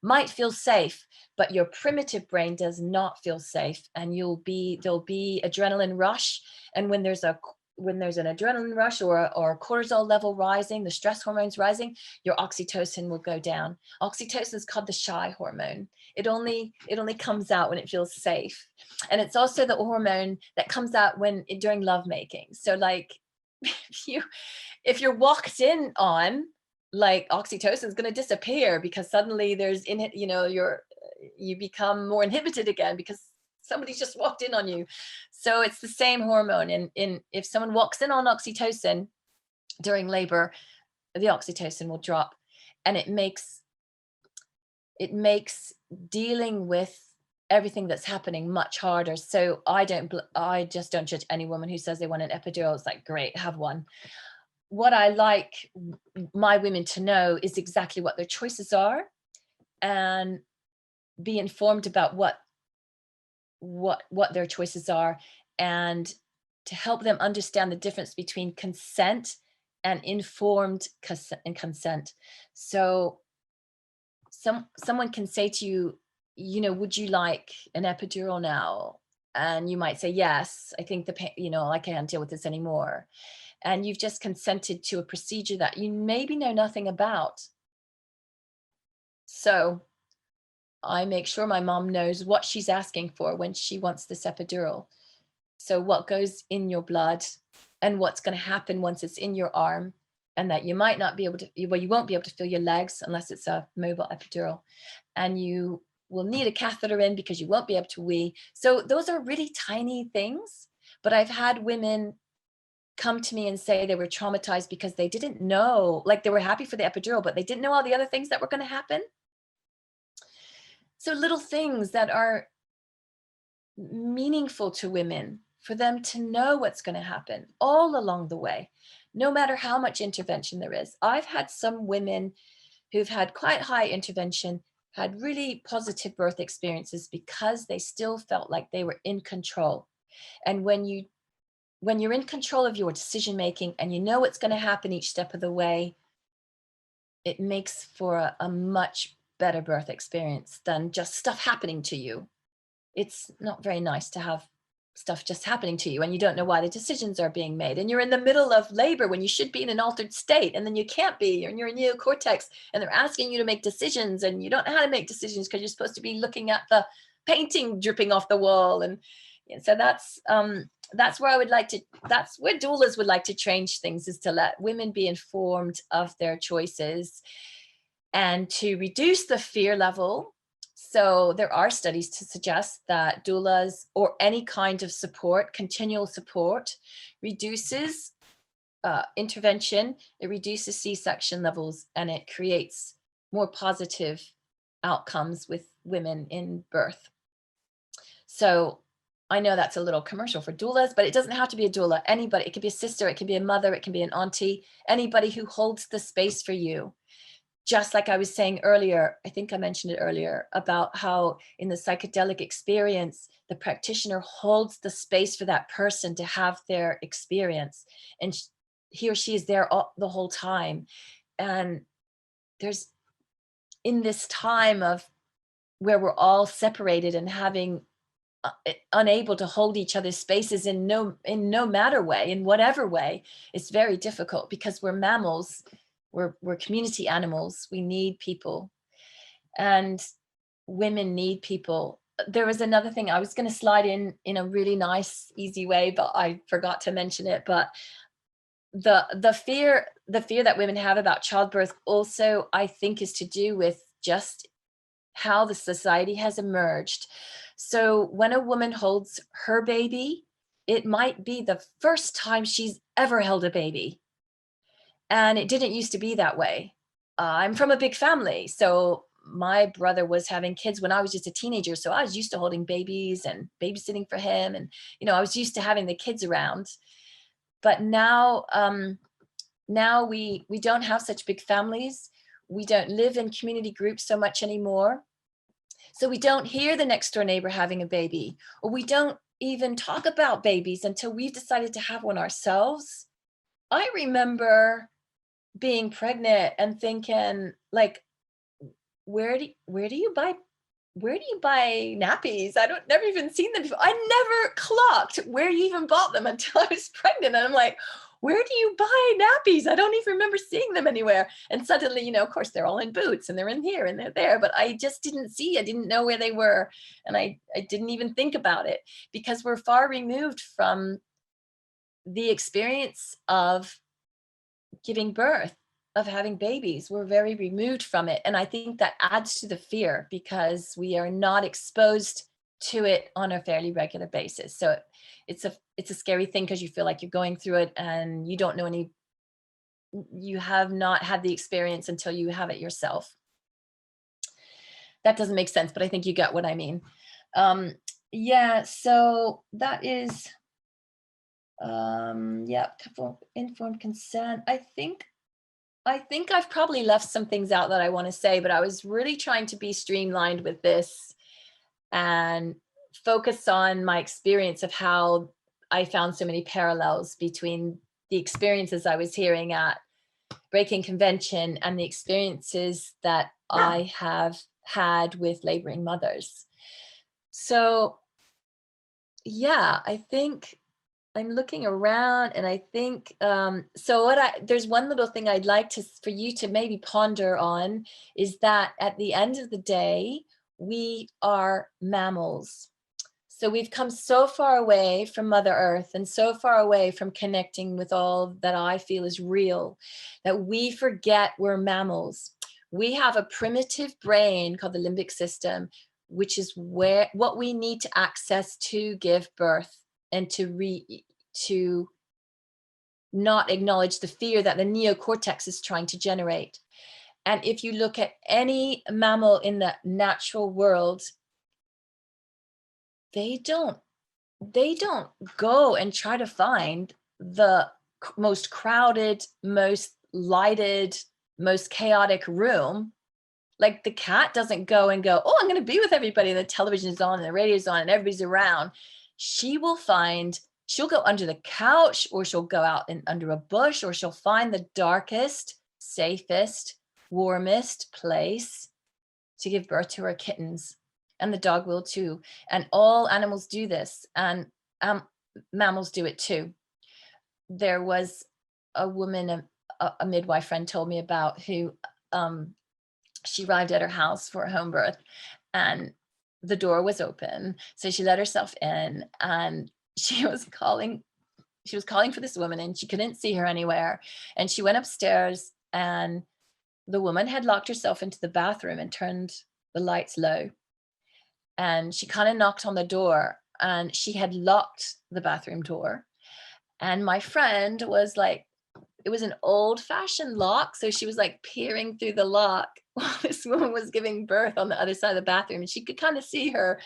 might feel safe, but your primitive brain does not feel safe, and there'll be adrenaline rush. And when there's an adrenaline rush or a cortisol level rising, the stress hormones rising, your oxytocin will go down. Oxytocin is called the shy hormone. It only comes out when it feels safe. And it's also the hormone that comes out during lovemaking. So like if you're walked in on, like, oxytocin is going to disappear because suddenly you become more inhibited again because somebody just walked in on you. So it's the same hormone. And if someone walks in on oxytocin during labor, the oxytocin will drop, and it makes dealing with everything that's happening much harder. So I just don't judge any woman who says they want an epidural. It's like, great, have one. What I like my women to know is exactly what their choices are, and be informed about what their choices are, and to help them understand the difference between consent and informed consent. So someone can say to you, would you like an epidural now? And you might say, yes, I think the pain, I can't deal with this anymore. And you've just consented to a procedure that you maybe know nothing about. So I make sure my mom knows what she's asking for when she wants this epidural. So what goes in your blood and what's going to happen once it's in your arm, and that you might not be able to, you won't be able to feel your legs unless it's a mobile epidural. And you will need a catheter in because you won't be able to wee. So those are really tiny things, but I've had women come to me and say they were traumatized because they didn't know, like, they were happy for the epidural, but they didn't know all the other things that were going to happen. So little things that are meaningful to women, for them to know what's going to happen all along the way, no matter how much intervention there is. I've had some women who've had quite high intervention, had really positive birth experiences because they still felt like they were in control. And when you're in control of your decision making and you know what's going to happen each step of the way, it makes for a much better birth experience than just stuff happening to you. It's not very nice to have stuff just happening to you and you don't know why the decisions are being made, and you're in the middle of labor when you should be in an altered state, and then you can't be, and you're in neocortex and they're asking you to make decisions and you don't know how to make decisions because you're supposed to be looking at the painting dripping off the wall. And so that's where that's where doulas would like to change things, is to let women be informed of their choices and to reduce the fear level. So there are studies to suggest that doulas or any kind of support, continual support, reduces intervention, it reduces C-section levels, and it creates more positive outcomes with women in birth. So I know that's a little commercial for doulas, but it doesn't have to be a doula. Anybody, it could be a sister, it can be a mother, it can be an auntie, anybody who holds the space for you. Just like I was saying earlier, I think I mentioned it earlier, about how in the psychedelic experience, the practitioner holds the space for that person to have their experience. And he or she is there the whole time. And there's, in this time of where we're all separated and having unable to hold each other's spaces in no matter way, in whatever way. It's very difficult because we're mammals, we're community animals. We need people, and women need people. There was another thing I was going to slide in a really nice, easy way, but I forgot to mention it. But the fear that women have about childbirth also, I think, is to do with just how the society has emerged. So when a woman holds her baby, it might be the first time she's ever held a baby. And it didn't used to be that way. I'm from a big family. So my brother was having kids when I was just a teenager. So I was used to holding babies and babysitting for him. And, I was used to having the kids around. But now, now we don't have such big families. We don't live in community groups so much anymore. So we don't hear the next door neighbor having a baby, or we don't even talk about babies until we've decided to have one ourselves. I remember being pregnant and thinking, like, where do you buy nappies? Never even seen them before. I never clocked where you even bought them until I was pregnant. And I'm like, where do you buy nappies? I don't even remember seeing them anywhere. And suddenly, of course, they're all in Boots and they're in here and they're there, but I just I didn't know where they were. And I didn't even think about it because we're far removed from the experience of giving birth, of having babies. We're very removed from it. And I think that adds to the fear because we are not exposed to it on a fairly regular basis. So it's a scary thing because you feel like you're going through it and you don't know you have not had the experience until you have it yourself. That doesn't make sense, but I think you get what I mean. Yeah, so that is, couple informed consent. I think I've probably left some things out that I want to say, but I was really trying to be streamlined with this and focus on my experience of how I found so many parallels between the experiences I was hearing at Breaking Convention and the experiences that I have had with laboring mothers. So yeah, I think I'm looking around and I think, there's one little thing I'd like for you to maybe ponder on is that at the end of the day, we are mammals. So we've come so far away from Mother Earth and so far away from connecting with all that I feel is real, that we forget we're mammals. We have a primitive brain called the limbic system, which is what we need to access to give birth and to not acknowledge the fear that the neocortex is trying to generate. And if you look at any mammal in the natural world, they don't go and try to find the most crowded, most lighted, most chaotic room. Like the cat doesn't go and go, oh, I'm going to be with everybody. The television is on and the radio is on and everybody's around. She'll go under the couch, or she'll go out under a bush, or she'll find the darkest, safest, warmest place to give birth to her kittens. And the dog will too. And all animals do this. And mammals do it too. There was a woman, a midwife friend told me about, who she arrived at her house for a home birth and the door was open. So she let herself in and she was calling for this woman and she couldn't see her anywhere. And she went upstairs and the woman had locked herself into the bathroom and turned the lights low. And she kind of knocked on the door and she had locked the bathroom door. And my friend was like, it was an old-fashioned lock. So she was like peering through the lock while this woman was giving birth on the other side of the bathroom. And she could kind of see her.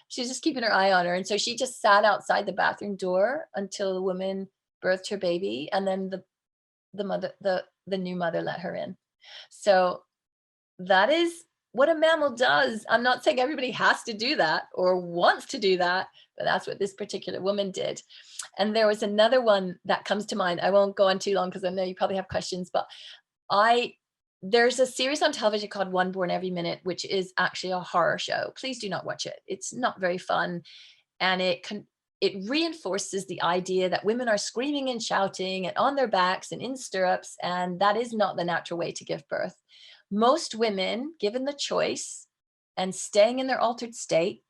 She was just keeping her eye on her. And so she just sat outside the bathroom door until the woman birthed her baby. And then the new mother let her in. So that is what a mammal does. I'm not saying everybody has to do that or wants to do that, but that's what this particular woman did. And there was another one that comes to mind. I won't go on too long because I know you probably have questions, but there's a series on television called One Born Every Minute, which is actually a horror show. Please do not watch it. It's not very fun. And it reinforces the idea that women are screaming and shouting and on their backs and in stirrups, and that is not the natural way to give birth. Most women, given the choice and staying in their altered state,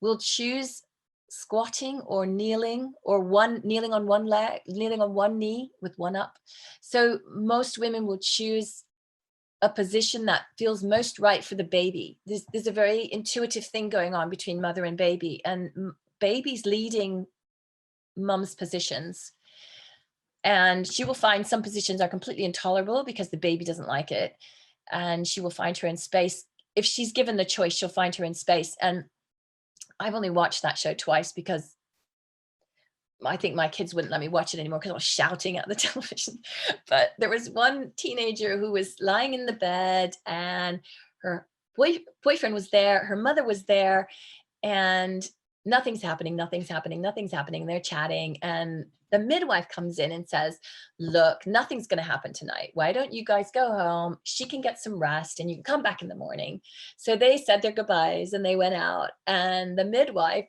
will choose squatting or kneeling, or kneeling on one leg, kneeling on one knee with one up. So most women will choose a position that feels most right for the baby. There's a very intuitive thing going on between mother and baby, and baby's leading mum's positions. And she will find some positions are completely intolerable because the baby doesn't like it. And she will find her in space. If she's given the choice, she'll find her in space. And I've only watched that show twice because I think my kids wouldn't let me watch it anymore because I was shouting at the television. But there was one teenager who was lying in the bed, and her boyfriend was there, her mother was there, and nothing's happening. They're chatting, and the midwife comes in and says, look, nothing's going to happen tonight. Why don't you guys go home? She can get some rest and you can come back in the morning. So they said their goodbyes and they went out, and the midwife,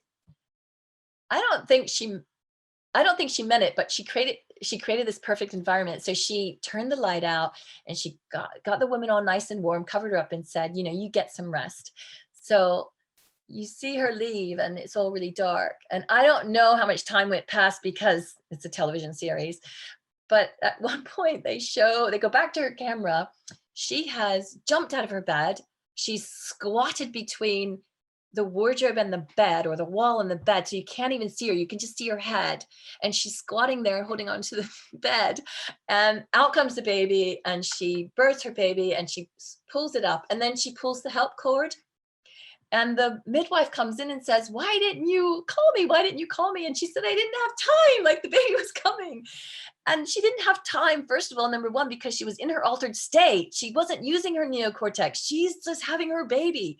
I don't think she meant it, but she created this perfect environment. So she turned the light out and she got the woman all nice and warm, covered her up and said, you get some rest. So you see her leave and it's all really dark. And I don't know how much time went past because it's a television series. But at one point they go back to her camera. She has jumped out of her bed. She's squatted between the wardrobe and the bed, or the wall and the bed, so you can't even see her. You can just see her head, and she's squatting there holding onto the bed, and out comes the baby, and she births her baby and she pulls it up, and then she pulls the help cord, and the midwife comes in and says, why didn't you call me? And she said, I didn't have time, like the baby was coming. And she didn't have time, first of all, number one, because she was in her altered state. She wasn't using her neocortex. She's just having her baby.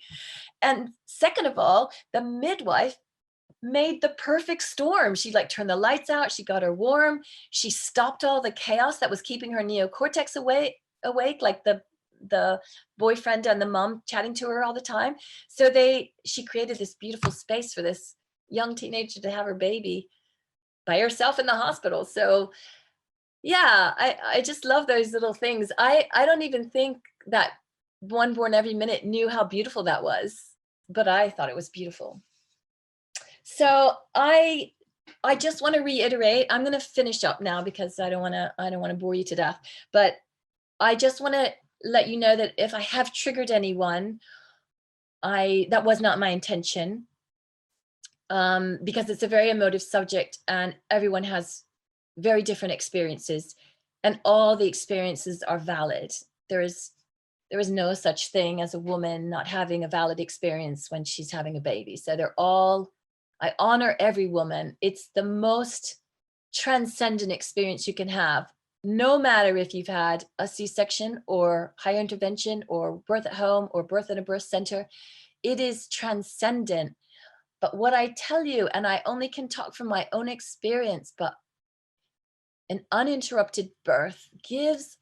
And second of all, the midwife made the perfect storm. She turned the lights out. She got her warm. She stopped all the chaos that was keeping her neocortex awake, like the boyfriend and the mom chatting to her all the time. So she created this beautiful space for this young teenager to have her baby by herself in the hospital. So yeah, I just love those little things. I don't even think that one born every minute knew how beautiful that was, but I thought it was beautiful. So I just want to reiterate, I'm going to finish up now because I don't want to bore you to death, but I just want to let you know that if I have triggered anyone, that was not my intention, because it's a very emotive subject and everyone has very different experiences, and all the experiences are valid. There is no such thing as a woman not having a valid experience when she's having a baby. So I honor every woman. It's the most transcendent experience you can have, no matter if you've had a C-section or higher intervention or birth at home or birth at a birth center. It is transcendent. But what I tell you, and I only can talk from my own experience, but an uninterrupted birth gives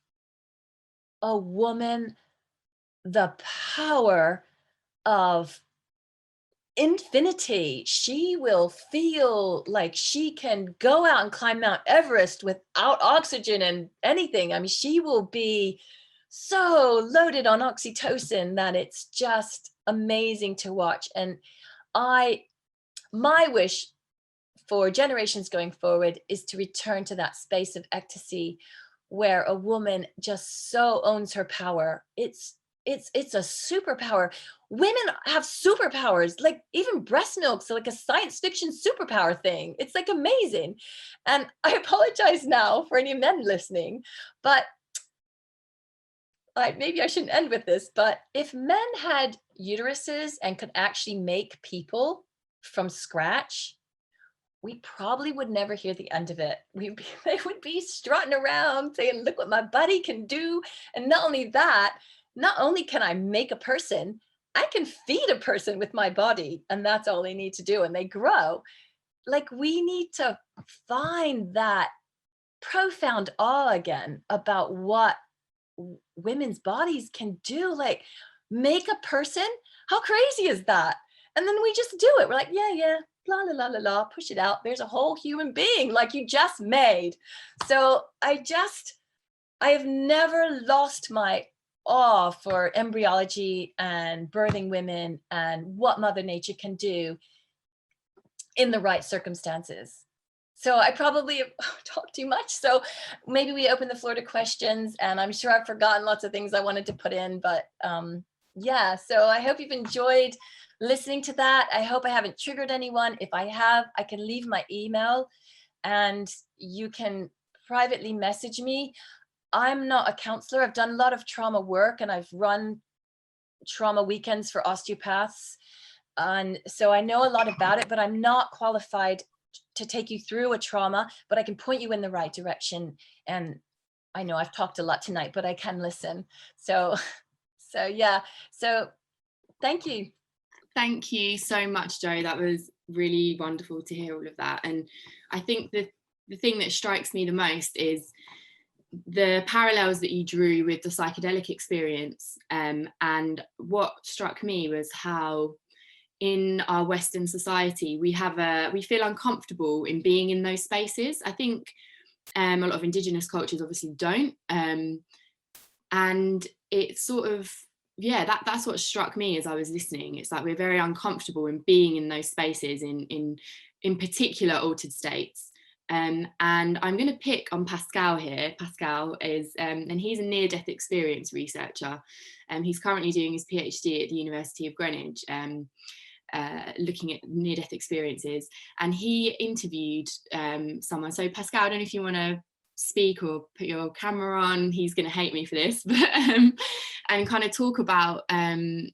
a woman the power of infinity. She will feel like she can go out and climb Mount Everest without oxygen and anything. I mean, she will be so loaded on oxytocin that it's just amazing to watch. And my wish for generations going forward is to return to that space of ecstasy where a woman just so owns her power. It's a superpower. Women have superpowers, like even breast milk, so like a science fiction superpower thing. It's like amazing. And I apologize now for any men listening, but maybe I shouldn't end with this, but if men had uteruses and could actually make people from scratch, we probably would never hear the end of it. They would be strutting around saying, look what my body can do. And not only that, not only can I make a person, I can feed a person with my body, and that's all they need to do, and they grow. Like, we need to find that profound awe again about what women's bodies can do. Like, make a person, how crazy is that? And then we just do it. We're like, yeah, la la la la la, push it out. There's a whole human being like you just made. So I have never lost my awe for embryology and birthing women and what Mother Nature can do in the right circumstances. So I probably have talked too much. So maybe we open the floor to questions, and I'm sure I've forgotten lots of things I wanted to put in, but yeah, so I hope you've enjoyed listening to that. I hope I haven't triggered anyone. If I have, I can leave my email and you can privately message me. I'm not a counselor. I've done a lot of trauma work and I've run trauma weekends for osteopaths. And so I know a lot about it, but I'm not qualified to take you through a trauma, but I can point you in the right direction. And I know I've talked a lot tonight, but I can listen. So yeah, so thank you. Thank you so much, Jo. That was really wonderful to hear all of that. And I think the thing that strikes me the most is the parallels that you drew with the psychedelic experience. And what struck me was how in our Western society, we feel uncomfortable in being in those spaces. I think a lot of Indigenous cultures obviously don't. And it's sort of, yeah, that's what struck me as I was listening. It's like we're very uncomfortable in being in those spaces in particular altered states. And I'm going to pick on Pascal here. Pascal is, and he's a near-death experience researcher. He's currently doing his PhD at the University of Greenwich, looking at near-death experiences. And he interviewed someone. So Pascal, I don't know if you want to speak or put your camera on. He's going to hate me for this, but and kind of talk about the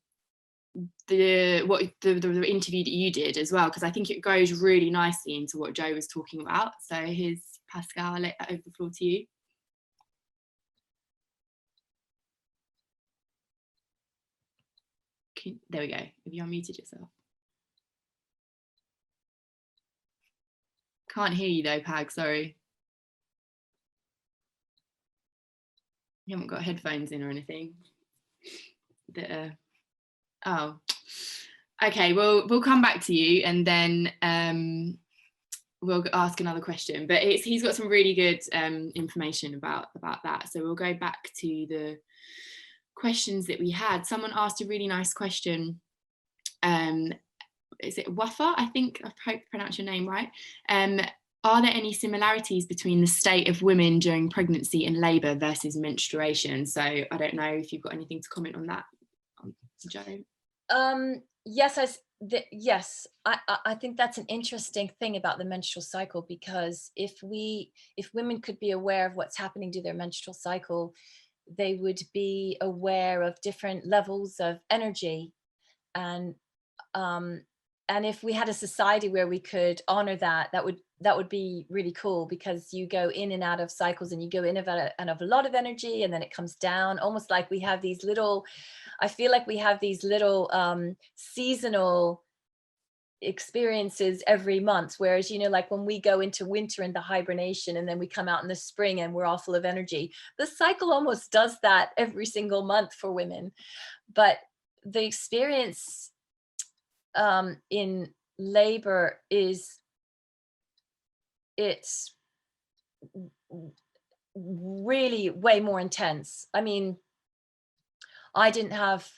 interview that you did as well, because I think it goes really nicely into what Jo was talking about. So here's Pascal. I'll let that over the floor to you. There we go. Have you unmuted yourself? Can't hear you though, Pag, sorry. You haven't got headphones in or anything? Oh, okay, well, we'll come back to you and then we'll ask another question. But he's got some really good information about that. So we'll go back to the questions that we had. Someone asked a really nice question. Is it Wafa? I think I hope I pronounced your name right. Are there any similarities between the state of women during pregnancy and labour versus menstruation? So I don't know if you've got anything to comment on that, Jo. Yes, yes. I think that's an interesting thing about the menstrual cycle, because if women could be aware of what's happening to their menstrual cycle, they would be aware of different levels of energy, and if we had a society where we could honor that would be really cool, because you go in and out of cycles and you go in and of a lot of energy and then it comes down, almost like we have these little, I feel like we have these little seasonal experiences every month, whereas, you know, like when we go into winter and the hibernation and then we come out in the spring and we're all full of energy, the cycle almost does that every single month for women. But the experience in labor it's really way more intense. I mean, I didn't have,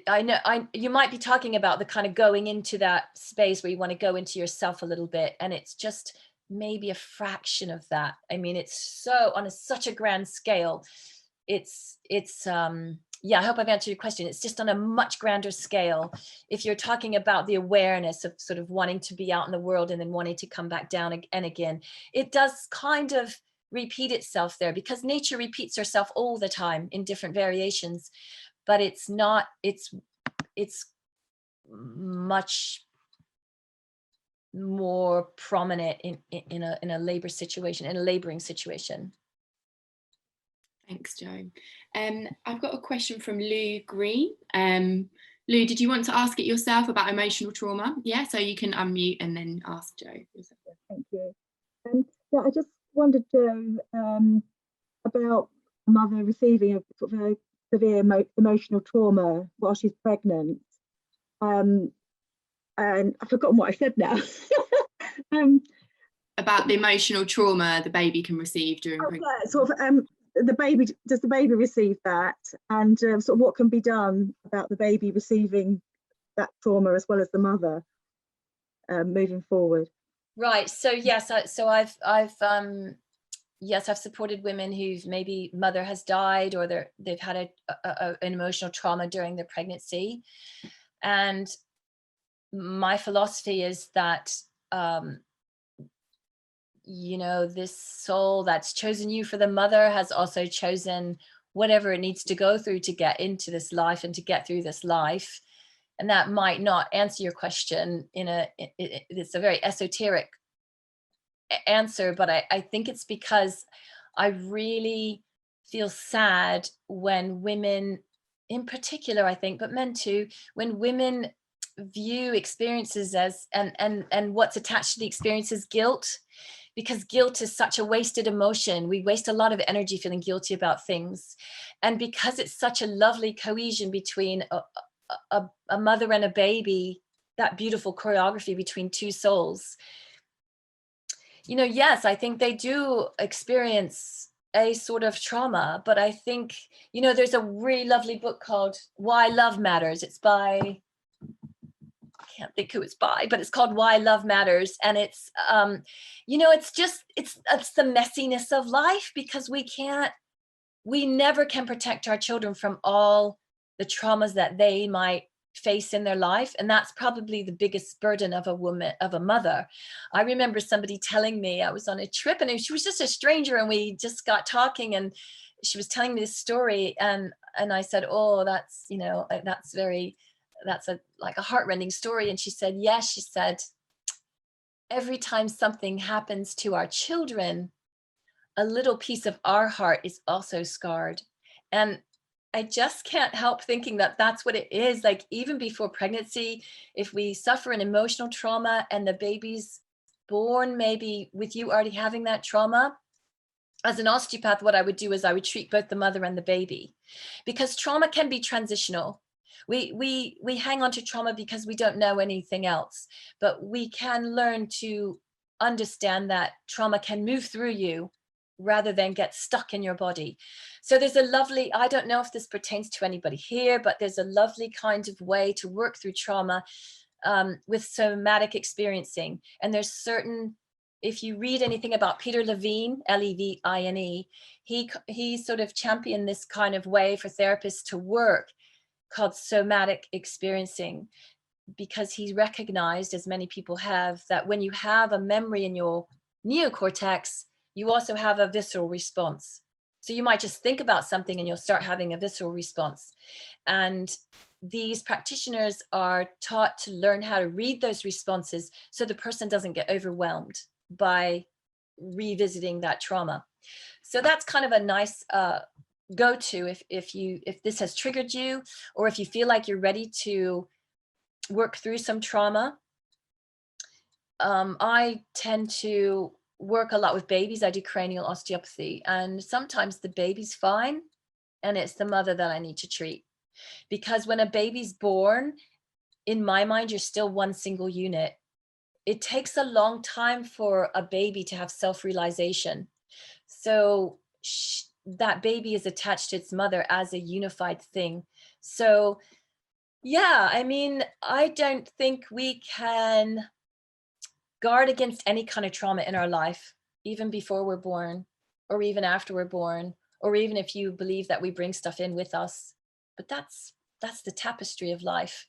I know you might be talking about the kind of going into that space where you want to go into yourself a little bit, and it's just maybe a fraction of that. I mean, it's so on such a grand scale. It's yeah, I hope I've answered your question. It's just on a much grander scale. If you're talking about the awareness of sort of wanting to be out in the world and then wanting to come back down again, it does kind of repeat itself there, because nature repeats herself all the time in different variations, but it's not, it's much more prominent in a labor situation, in a laboring situation. Thanks, Jo. I've got a question from Lou Green. Lou, did you want to ask it yourself about emotional trauma? Yeah, so you can unmute and then ask Jo. Thank you. Yeah, I just wondered, Jo, about a mother receiving a sort of a severe emotional trauma while she's pregnant, and and I've forgotten what I said now. About the emotional trauma the baby can receive during pregnancy. Yeah, sort of does the baby receive that, and sort of what can be done about the baby receiving that trauma as well as the mother moving forward. Right. So yes, I've supported women whose maybe mother has died, or they've had an emotional trauma during their pregnancy, and my philosophy is that this soul that's chosen you for the mother has also chosen whatever it needs to go through to get into this life and to get through this life. And that might not answer your question it's a very esoteric answer, but I think it's because I really feel sad when women in particular, I think, but men too, when women view experiences as and what's attached to the experience is guilt, because guilt is such a wasted emotion. We waste a lot of energy feeling guilty about things. And because it's such a lovely cohesion between a mother and a baby, that beautiful choreography between two souls, yes, I think they do experience a sort of trauma, but I think, there's a really lovely book called Why Love Matters. It's by, I can't think who it's by, but it's called Why Love Matters. And it's, it's the messiness of life, because we never can protect our children from all the traumas that they might face in their life. And that's probably the biggest burden of a mother. I remember somebody telling me, I was on a trip and she was just a stranger, and we just got talking, and she was telling me this story, and I said, oh, that's like a heartrending story. And she said, yes, she said, every time something happens to our children, a little piece of our heart is also scarred. And I just can't help thinking that that's what it is. Like, even before pregnancy, if we suffer an emotional trauma and the baby's born, maybe with you already having that trauma, as an osteopath, what I would do is I would treat both the mother and the baby, because trauma can be transitional. We hang on to trauma because we don't know anything else, but we can learn to understand that trauma can move through you rather than get stuck in your body. So there's a lovely, I don't know if this pertains to anybody here, but there's a lovely kind of way to work through trauma with somatic experiencing. And there's certain, if you read anything about Peter Levine, Levine, he sort of championed this kind of way for therapists to work, called somatic experiencing, because he recognized, as many people have, that when you have a memory in your neocortex, you also have a visceral response. So you might just think about something and you'll start having a visceral response. And these practitioners are taught to learn how to read those responses so the person doesn't get overwhelmed by revisiting that trauma. So that's kind of a nice go-to if this has triggered you, or if you feel like you're ready to work through some trauma. I tend to work a lot with babies. I do cranial osteopathy, and sometimes the baby's fine and it's the mother that I need to treat, because when a baby's born, in my mind, you're still one single unit. It takes a long time for a baby to have self-realization. So that baby is attached to its mother as a unified thing. So yeah, I mean, I don't think we can guard against any kind of trauma in our life, even before we're born, or even after we're born, or even if you believe that we bring stuff in with us. But that's the tapestry of life.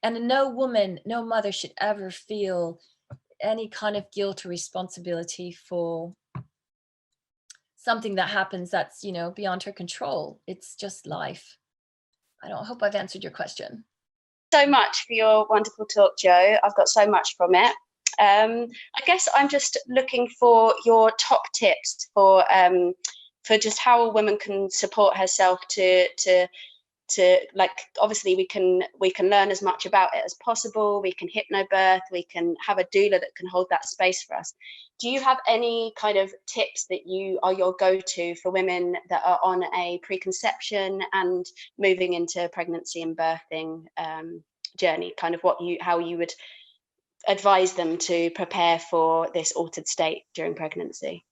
And no woman, no mother should ever feel any kind of guilt or responsibility for something that happens that's, beyond her control. It's just life. I hope I've answered your question. So much for your wonderful talk, Jo. I've got so much from it. I guess I'm just looking for your top tips for just how a woman can support herself to like, obviously we can learn as much about it as possible. We can hypnobirth, we can have a doula that can hold that space for us. Do you have any kind of tips that you are your go-to for women that are on a preconception and moving into pregnancy and birthing journey, kind of how you would advise them to prepare for this altered state during pregnancy?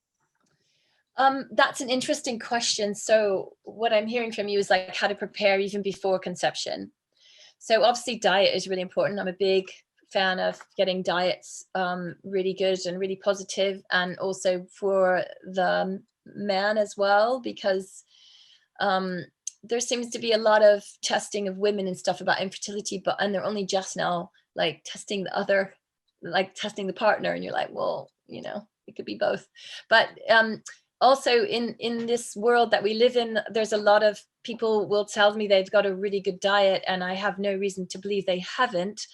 That's an interesting question. So what I'm hearing from you is like how to prepare even before conception. So obviously diet is really important. I'm a big fan of getting diets really good and really positive, and also for the man as well, because there seems to be a lot of testing of women and stuff about infertility, and they're only just now like testing the partner, and you're like, well, you know, it could be both. But also in this world that we live in, there's a lot of people will tell me they've got a really good diet, and I have no reason to believe they haven't.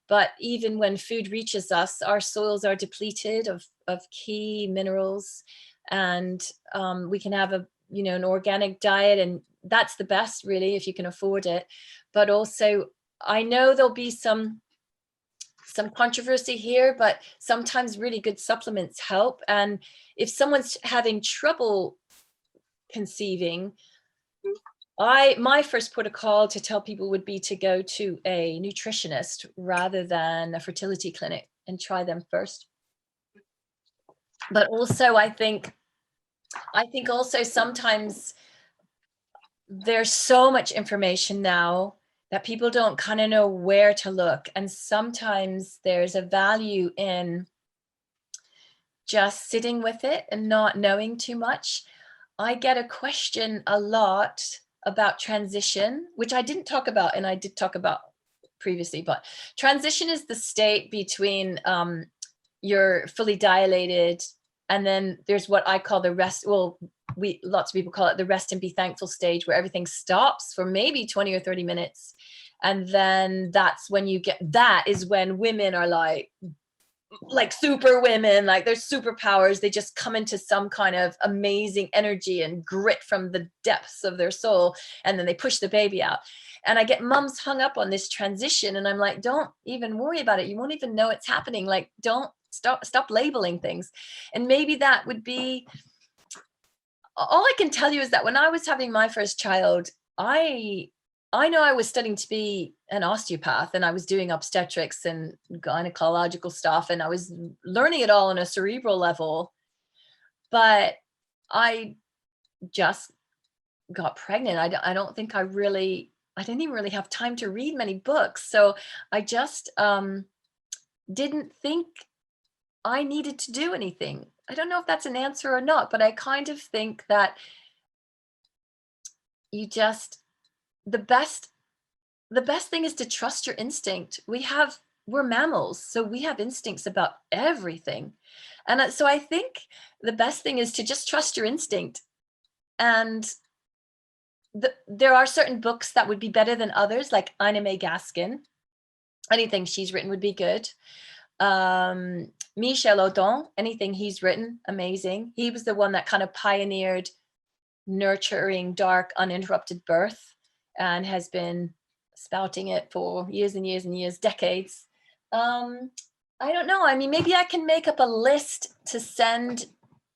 But even when food reaches us, our soils are depleted of key minerals, and we can have an organic diet, and that's the best really if you can afford it. But also I know there'll be some controversy here, but sometimes really good supplements help. And if someone's having trouble conceiving, my first protocol to tell people would be to go to a nutritionist rather than a fertility clinic and try them first. But also I think also sometimes there's so much information now that people don't kind of know where to look. And sometimes there's a value in just sitting with it and not knowing too much. I get a question a lot about transition, which I didn't talk about, and I did talk about previously, but transition is the state between you're fully dilated, and then there's what I call the rest. Well, lots of people call it the rest and be thankful stage, where everything stops for maybe 20 or 30 minutes. And then that's when that is when women are like super women, like their superpowers. They just come into some kind of amazing energy and grit from the depths of their soul. And then they push the baby out. And I get mums hung up on this transition. And I'm like, don't even worry about it. You won't even know it's happening. Like, don't stop labeling things. And maybe that would be, all I can tell you is that when I was having my first child, I know I was studying to be an osteopath, and I was doing obstetrics and gynecological stuff, and I was learning it all on a cerebral level, but I just got pregnant. I don't think I didn't even really have time to read many books. So I just didn't think I needed to do anything. I don't know if that's an answer or not, but I kind of think that the best thing is to trust your instinct. We're mammals, so we have instincts about everything. And so I think the best thing is to just trust your instinct. And there are certain books that would be better than others, like Ina May Gaskin. Anything she's written would be good. Michel Audin, anything he's written, amazing. He was the one that kind of pioneered nurturing dark uninterrupted birth, and has been spouting it for years and years and years, decades. I don't know. I mean, maybe I can make up a list to send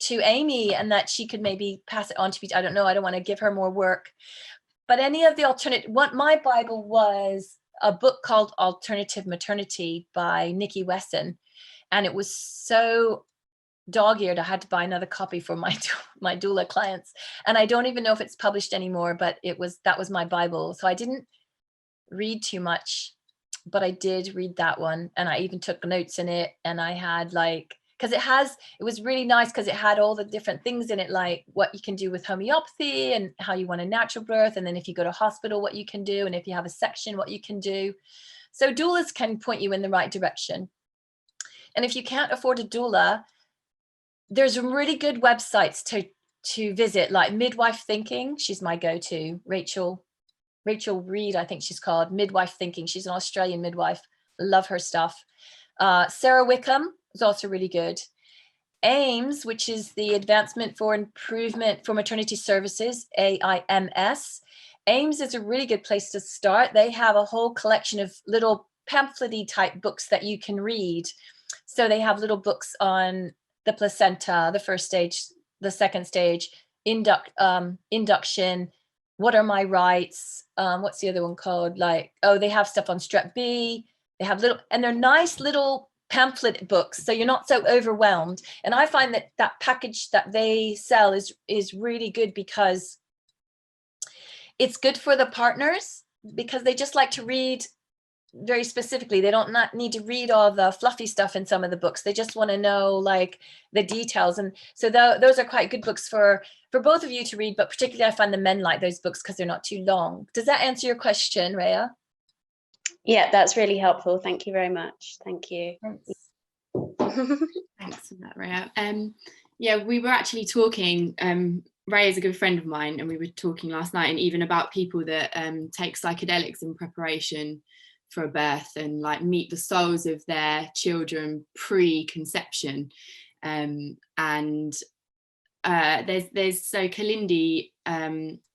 to Amy, and that she could maybe pass it on to me. I don't know. I don't want to give her more work. But any of the what my Bible was a book called Alternative Maternity by Nikki Wesson. And it was so dog-eared, I had to buy another copy for my doula clients. And I don't even know if it's published anymore, but that was my Bible. So I didn't read too much, but I did read that one. And I even took notes in it. And I had because it was really nice because it had all the different things in it, like what you can do with homeopathy and how you want a natural birth. And then if you go to hospital, what you can do. And if you have a section, what you can do. So doulas can point you in the right direction. And if you can't afford a doula, there's some really good websites to visit, like Midwife Thinking. She's my go-to. Rachel Reed, I think she's called. Midwife Thinking. She's an Australian midwife. Love her stuff. Sarah Wickham is also really good. AIMS, which is the Advancement for Improvement for Maternity Services, AIMS. AIMS is a really good place to start. They have a whole collection of little pamphlet-y type books that you can read. So they have little books on the placenta, the first stage, the second stage, induction, what are my rights? What's the other one called? They have stuff on strep B. They have they're nice little pamphlet books, so you're not so overwhelmed. And I find that that package that they sell is really good, because it's good for the partners, because they just like to read very specifically. They don't not need to read all the fluffy stuff in some of the books. They just want to know like the details. And so those are quite good books for both of you to read, but particularly I find the men like those books because they're not too long. Does that answer your question, Rhea? Yeah, that's really helpful. Thank you very much. Thank you. Thanks. Thanks for that, Rhea. Yeah, we were actually talking, Ray is a good friend of mine, and we were talking last night, and even about people that take psychedelics in preparation for a birth, and like meet the souls of their children pre-conception. There's so Kalindi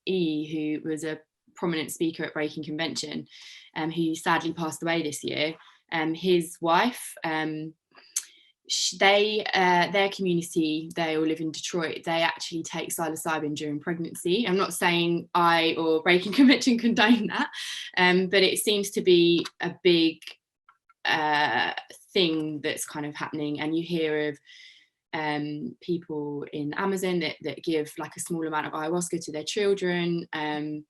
E, who was a prominent speaker at Breaking Convention, who sadly passed away this year. His wife, their community, they all live in Detroit, they actually take psilocybin during pregnancy. I'm not saying I or Breaking Convention condone that, but it seems to be a big thing that's kind of happening. And you hear of people in Amazon that give like a small amount of ayahuasca to their children, and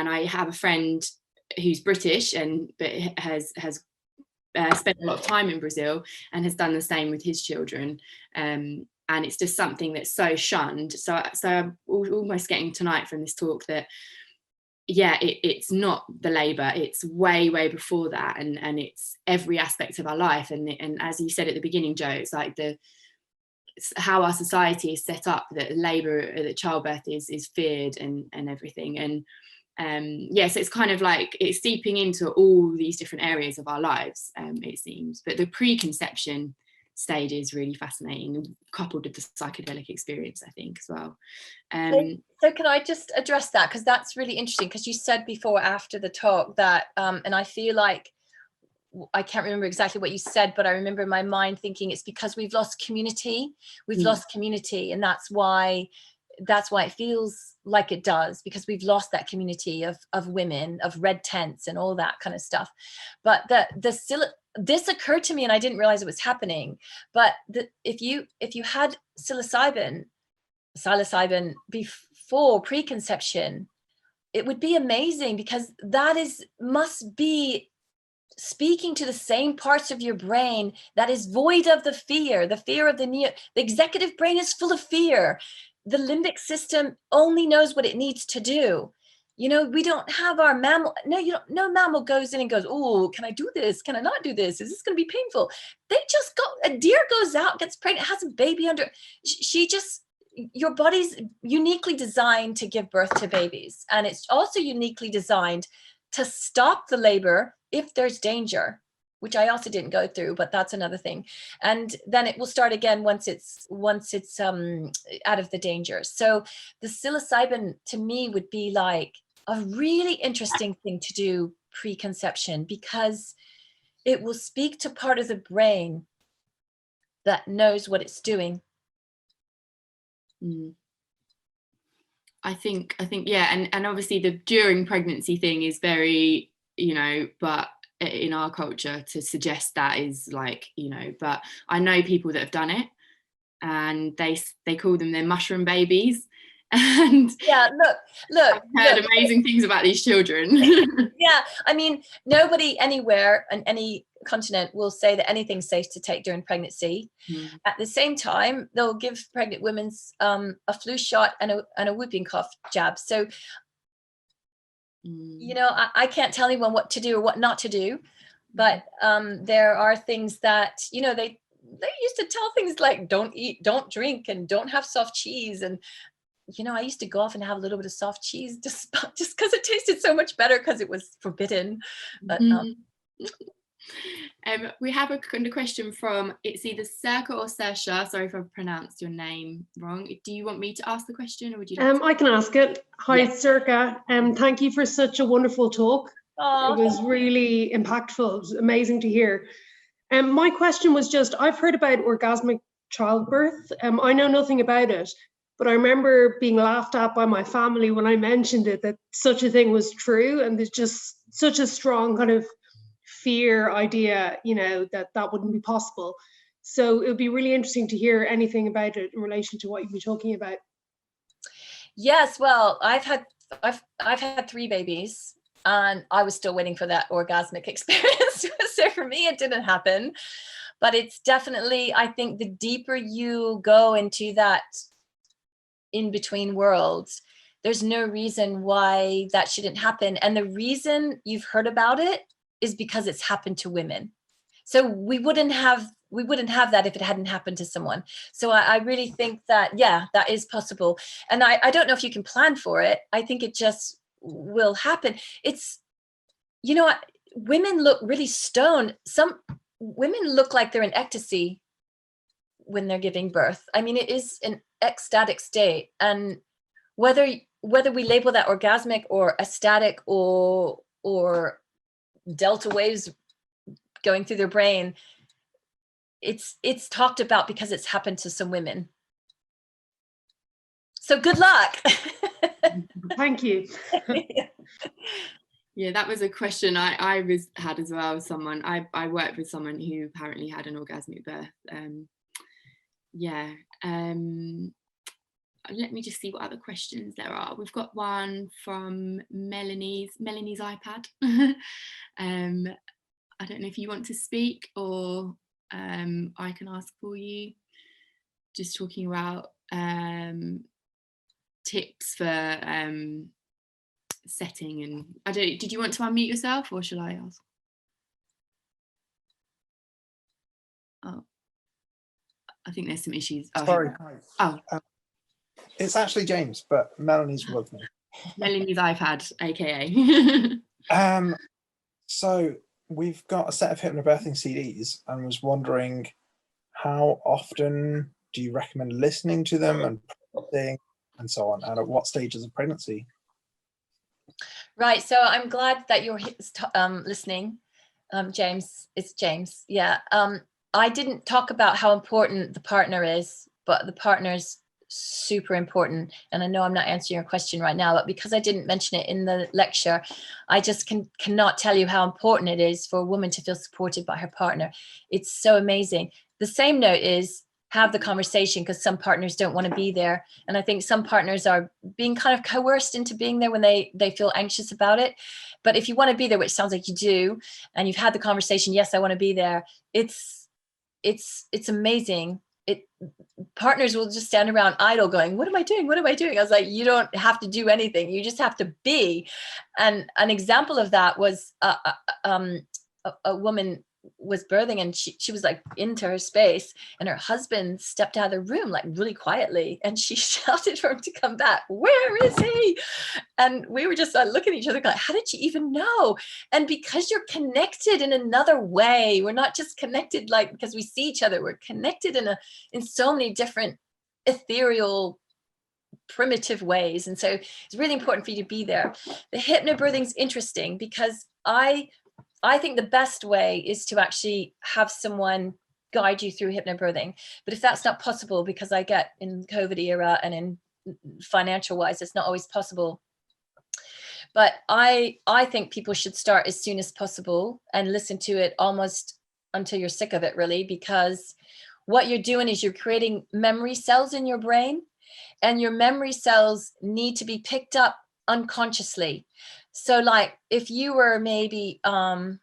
I have a friend who's British but has spent a lot of time in Brazil and has done the same with his children, and it's just something that's so shunned. So I'm almost getting tonight from this talk that yeah, it's not the labour, it's way before that, and it's every aspect of our life. And as you said at the beginning, Jo, it's like it's how our society is set up, that labour, that childbirth is feared and everything. And yes, it's kind of like it's seeping into all these different areas of our lives, it seems. But the preconception stage is really fascinating, coupled with the psychedelic experience, I think, as well. So can I just address that, because that's really interesting, because you said before after the talk that and I feel like I can't remember exactly what you said, but I remember in my mind thinking it's because we've lost community, and that's why it feels like it does, because we've lost that community of women, of red tents and all that kind of stuff. But this occurred to me, and I didn't realize it was happening, but if you had psilocybin before preconception, it would be amazing, because that must be speaking to the same parts of your brain that is void of the fear of the executive brain is full of fear. The limbic system only knows what it needs to do. You know, we don't have our mammal. No mammal goes in and goes, oh, can I do this? Can I not do this? Is this going to be painful? They just go, a deer goes out, gets pregnant, has a baby under, your body's uniquely designed to give birth to babies. And it's also uniquely designed to stop the labor if there's danger, which I also didn't go through, but that's another thing. And then it will start again once it's out of the danger. So the psilocybin to me would be like a really interesting thing to do preconception, because it will speak to part of the brain that knows what it's doing. I think yeah, and obviously the during pregnancy thing is very, but in our culture to suggest that is like, but I know people that have done it, and they call them their mushroom babies. And yeah, look, I've heard amazing things about these children. Yeah, I mean, nobody anywhere on any continent will say that anything's safe to take during pregnancy. At the same time, they'll give pregnant women a flu shot and a whooping cough jab. So I can't tell anyone what to do or what not to do, but there are things that they used to tell things like don't eat, don't drink, and don't have soft cheese. And I used to go off and have a little bit of soft cheese just because it tasted so much better, because it was forbidden. But we have a question from, it's either Circa or Sersha. Sorry if I've pronounced your name wrong. Do you want me to ask the question, or would you like I can ask it. Hi, yeah. Circa. Thank you for such a wonderful talk. Aww. It was really impactful. It was amazing to hear. My question was just, I've heard about orgasmic childbirth. I know nothing about it, but I remember being laughed at by my family when I mentioned it, that such a thing was true. And there's just such a strong kind of fear idea, you know, that wouldn't be possible. So it would be really interesting to hear anything about it in relation to what you've been talking about. Yes, well, I've had 3 babies, and I was still waiting for that orgasmic experience. So for me, it didn't happen. But it's definitely, I think the deeper you go into that in-between worlds, there's no reason why that shouldn't happen. And the reason you've heard about it is because it's happened to women. So we wouldn't have that if it hadn't happened to someone. So I really think that, yeah, that is possible. And I don't know if you can plan for it. I think it just will happen. It's, you know, women look really stoned. Some women look like they're in ecstasy when they're giving birth. I mean, it is an ecstatic state. And whether we label that orgasmic or ecstatic or delta waves going through their brain, it's talked about because it's happened to some women. So good luck. Thank you. Yeah, that was a question I had as well. Someone I worked with someone who apparently had an orgasmic birth. Let me just see what other questions there are. We've got one from Melanie's iPad. I don't know if you want to speak, or I can ask for you. Just talking about tips for setting, and I don't. Did you want to unmute yourself, or shall I ask? Oh, I think there's some issues. Oh, sorry. Oh, it's actually James, but Melanie's with me. Melanie's iPad, aka. So we've got a set of hypnobirthing CDs, and was wondering, how often do you recommend listening to them and practicing and so on, and at what stages of pregnancy? Right. So I'm glad that you're listening, James. It's James. Yeah. I didn't talk about how important the partner is, but the partner's super important. And I know I'm not answering your question right now, but because I didn't mention it in the lecture, I just cannot tell you how important it is for a woman to feel supported by her partner. It's so amazing. The same note is, have the conversation, because some partners don't want to be there. And I think some partners are being kind of coerced into being there when they feel anxious about it. But if you want to be there, which sounds like you do, and you've had the conversation, yes, I want to be there, it's amazing. Partners will just stand around idle going, what am I doing? What am I doing? I was like, you don't have to do anything. You just have to be. And an example of that was a woman was birthing, and she was like into her space, and her husband stepped out of the room like really quietly, and she shouted for him to come back. Where is he? And we were just looking at each other like, how did you even know? And because you're connected in another way, we're not just connected like because we see each other, we're connected in so many different ethereal primitive ways. And so it's really important for you to be there. The hypnobirthing is interesting because I think the best way is to actually have someone guide you through hypnobirthing. But if that's not possible, because I get in COVID era and in financial wise, it's not always possible. But I think people should start as soon as possible and listen to it almost until you're sick of it, really, because what you're doing is you're creating memory cells in your brain, and your memory cells need to be picked up unconsciously. So like if you were maybe, I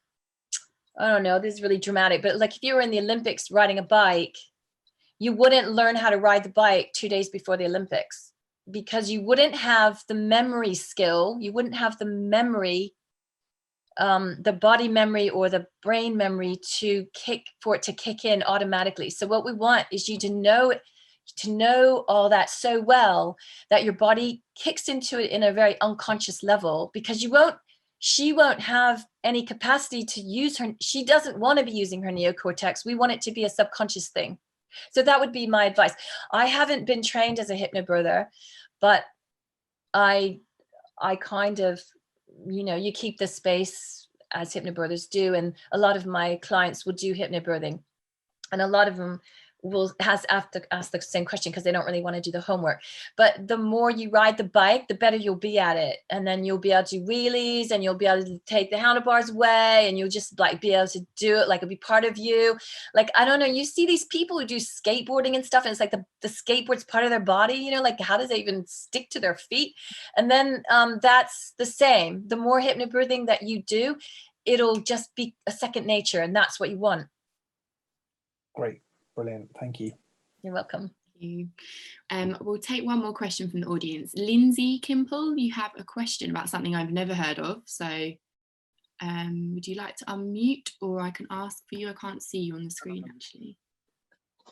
don't know, this is really dramatic, but like if you were in the Olympics riding a bike, you wouldn't learn how to ride the bike 2 days before the Olympics, because you wouldn't have the memory skill, you wouldn't have the memory, the body memory or the brain memory for it to kick in automatically. So what we want is you to know all that so well that your body kicks into it in a very unconscious level, because she won't have any capacity to use she doesn't want to be using her neocortex. We want it to be a subconscious thing. So that would be my advice. I haven't been trained as a hypnobirther, but I kind of, you keep the space as hypnobirthers do. And a lot of my clients will do hypnobirthing, and a lot of them has asked the same question because they don't really want to do the homework. But the more you ride the bike, the better you'll be at it. And then you'll be able to do wheelies, and you'll be able to take the handlebars away, and you'll just like be able to do it, like it'll be part of you. Like, I don't know, you see these people who do skateboarding and stuff, and it's like the skateboard's part of their body, you know, like how does it even stick to their feet? And then that's the same. The more hypnobirthing that you do, it'll just be a second nature, and that's what you want. Great. Brilliant. Thank you. You're welcome. You. We'll take one more question from the audience. Lindsay Kimple, you have a question about something I've never heard of. So would you like to unmute, or I can ask for you? I can't see you on the screen actually.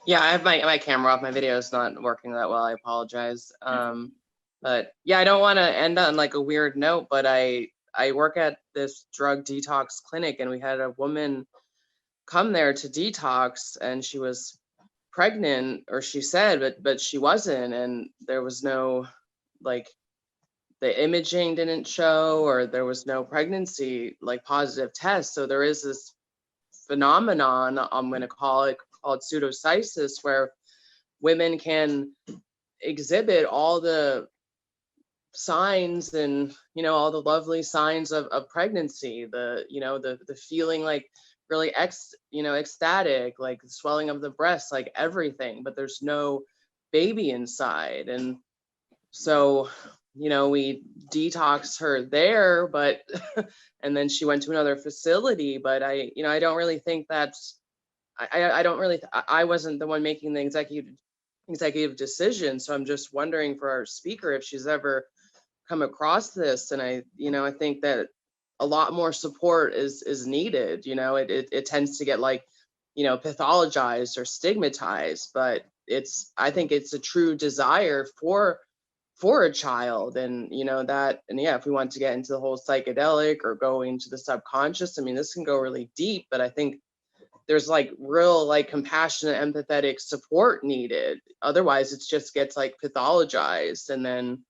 Yeah, I have my camera off. My video is not working that well. I apologize. But yeah, I don't want to end on like a weird note, but I work at this drug detox clinic, and we had a woman come there to detox, and she was pregnant, or she said, but she wasn't, and there was no, like, the imaging didn't show, or there was no pregnancy like positive test. So there is this phenomenon, I'm going to call it, called pseudocysis, where women can exhibit all the signs and, you know, all the lovely signs of pregnancy, the, you know, the feeling like really ecstatic, like the swelling of the breast, like everything, but there's no baby inside. And so, you know, we detoxed her there, but and then she went to another facility. But I don't really think that's, I wasn't the one making the executive decision. So I'm just wondering for our speaker if she's ever come across this. And I think that a lot more support is needed. You know, it tends to get like, you know, pathologized or stigmatized, but I think it's a true desire for a child. And, you know, that, and yeah, if we want to get into the whole psychedelic or go into the subconscious, I mean, this can go really deep, but I think there's like real, like compassionate, empathetic support needed. Otherwise it just gets like pathologized. And then,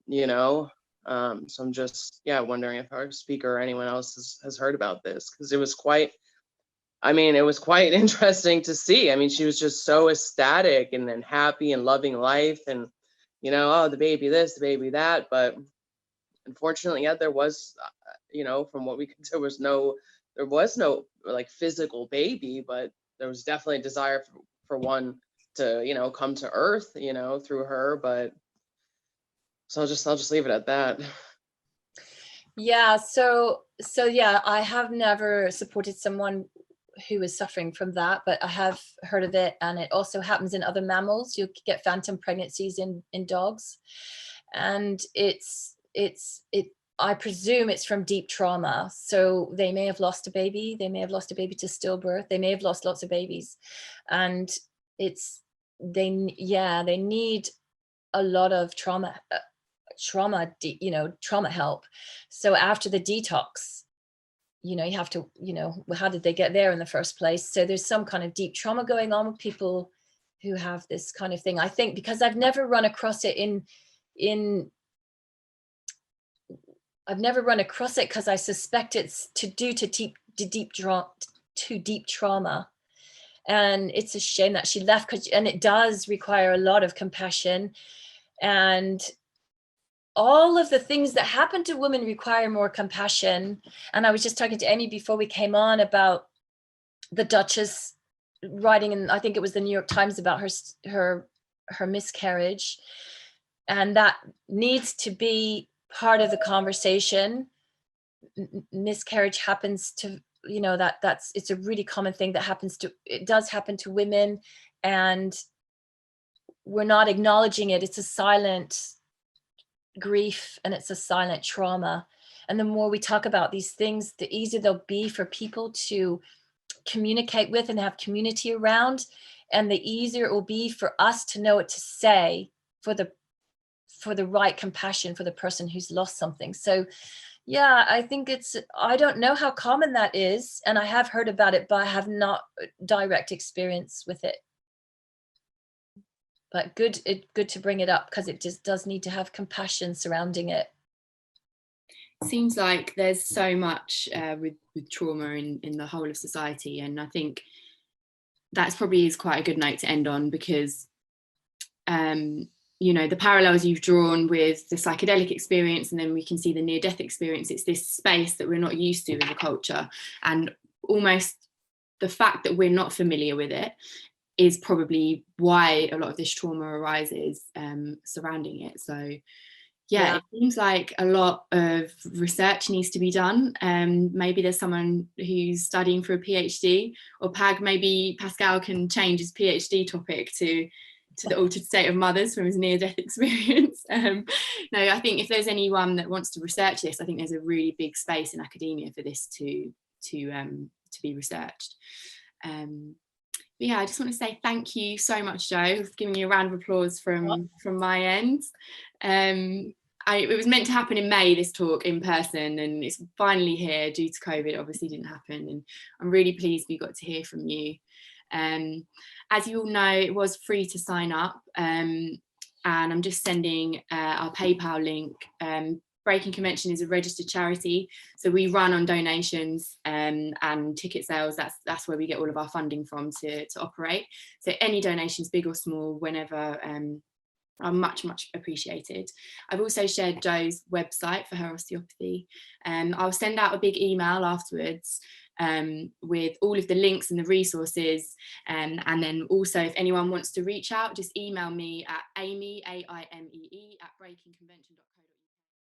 you know, so I'm just, wondering if our speaker or anyone else has heard about this, because it was quite interesting to see. I mean, she was just so ecstatic and then happy and loving life, and, you know, oh, the baby this, the baby that. But unfortunately, there was, you know, from what we could tell, there was no like physical baby, but there was definitely a desire for one to, you know, come to earth, you know, through her. But so I'll just leave it at that. Yeah, so yeah, I have never supported someone who is suffering from that, but I have heard of it, and it also happens in other mammals. You get phantom pregnancies in dogs, and I presume it's from deep trauma. So they may have lost a baby, they may have lost a baby to stillbirth, they may have lost lots of babies, and they need a lot of trauma help. So after the detox, you know, you have to, you know, how did they get there in the first place? So there's some kind of deep trauma going on with people who have this kind of thing. I think because I've never run across it because I suspect it's due to deep trauma. And it's a shame that she left, and it does require a lot of compassion, and all of the things that happen to women require more compassion. And I was just talking to Amy before we came on about the Duchess writing in, I think it was the New York Times, about her miscarriage, and that needs to be part of the conversation. Miscarriage happens to, you know, it's a really common thing that does happen to women, and we're not acknowledging it. It's a silent grief, and it's a silent trauma. And the more we talk about these things, the easier they'll be for people to communicate with and have community around, and the easier it will be for us to know what to say for the right compassion for the person who's lost something. So yeah, I think I don't know how common that is, and I have heard about it, but I have not direct experience with it. But good to bring it up, because it just does need to have compassion surrounding it. Seems like there's so much with trauma in the whole of society, and I think that's probably is quite a good note to end on, because you know, the parallels you've drawn with the psychedelic experience, and then we can see the near-death experience. It's this space that we're not used to as a culture, and almost the fact that we're not familiar with it is probably why a lot of this trauma arises surrounding it. So yeah, it seems like a lot of research needs to be done. Maybe there's someone who's studying for a PhD, or Pag, maybe Pascal can change his PhD topic to the altered state of mothers from his near-death experience. No, I think if there's anyone that wants to research this, I think there's a really big space in academia for this to be researched. But yeah, I just want to say thank you so much, Jo, for giving you a round of applause from my end. It was meant to happen in May, this talk, in person, and it's finally here due to COVID. It obviously didn't happen, and I'm really pleased we got to hear from you. As you all know, it was free to sign up, and I'm just sending our PayPal link. Breaking Convention is a registered charity, so we run on donations and ticket sales. That's where we get all of our funding from to operate. So any donations, big or small, whenever, are much appreciated. I've also shared Jo's website for her osteopathy. I'll send out a big email afterwards with all of the links and the resources, and then also if anyone wants to reach out, just email me at amy@breakingconvention.co.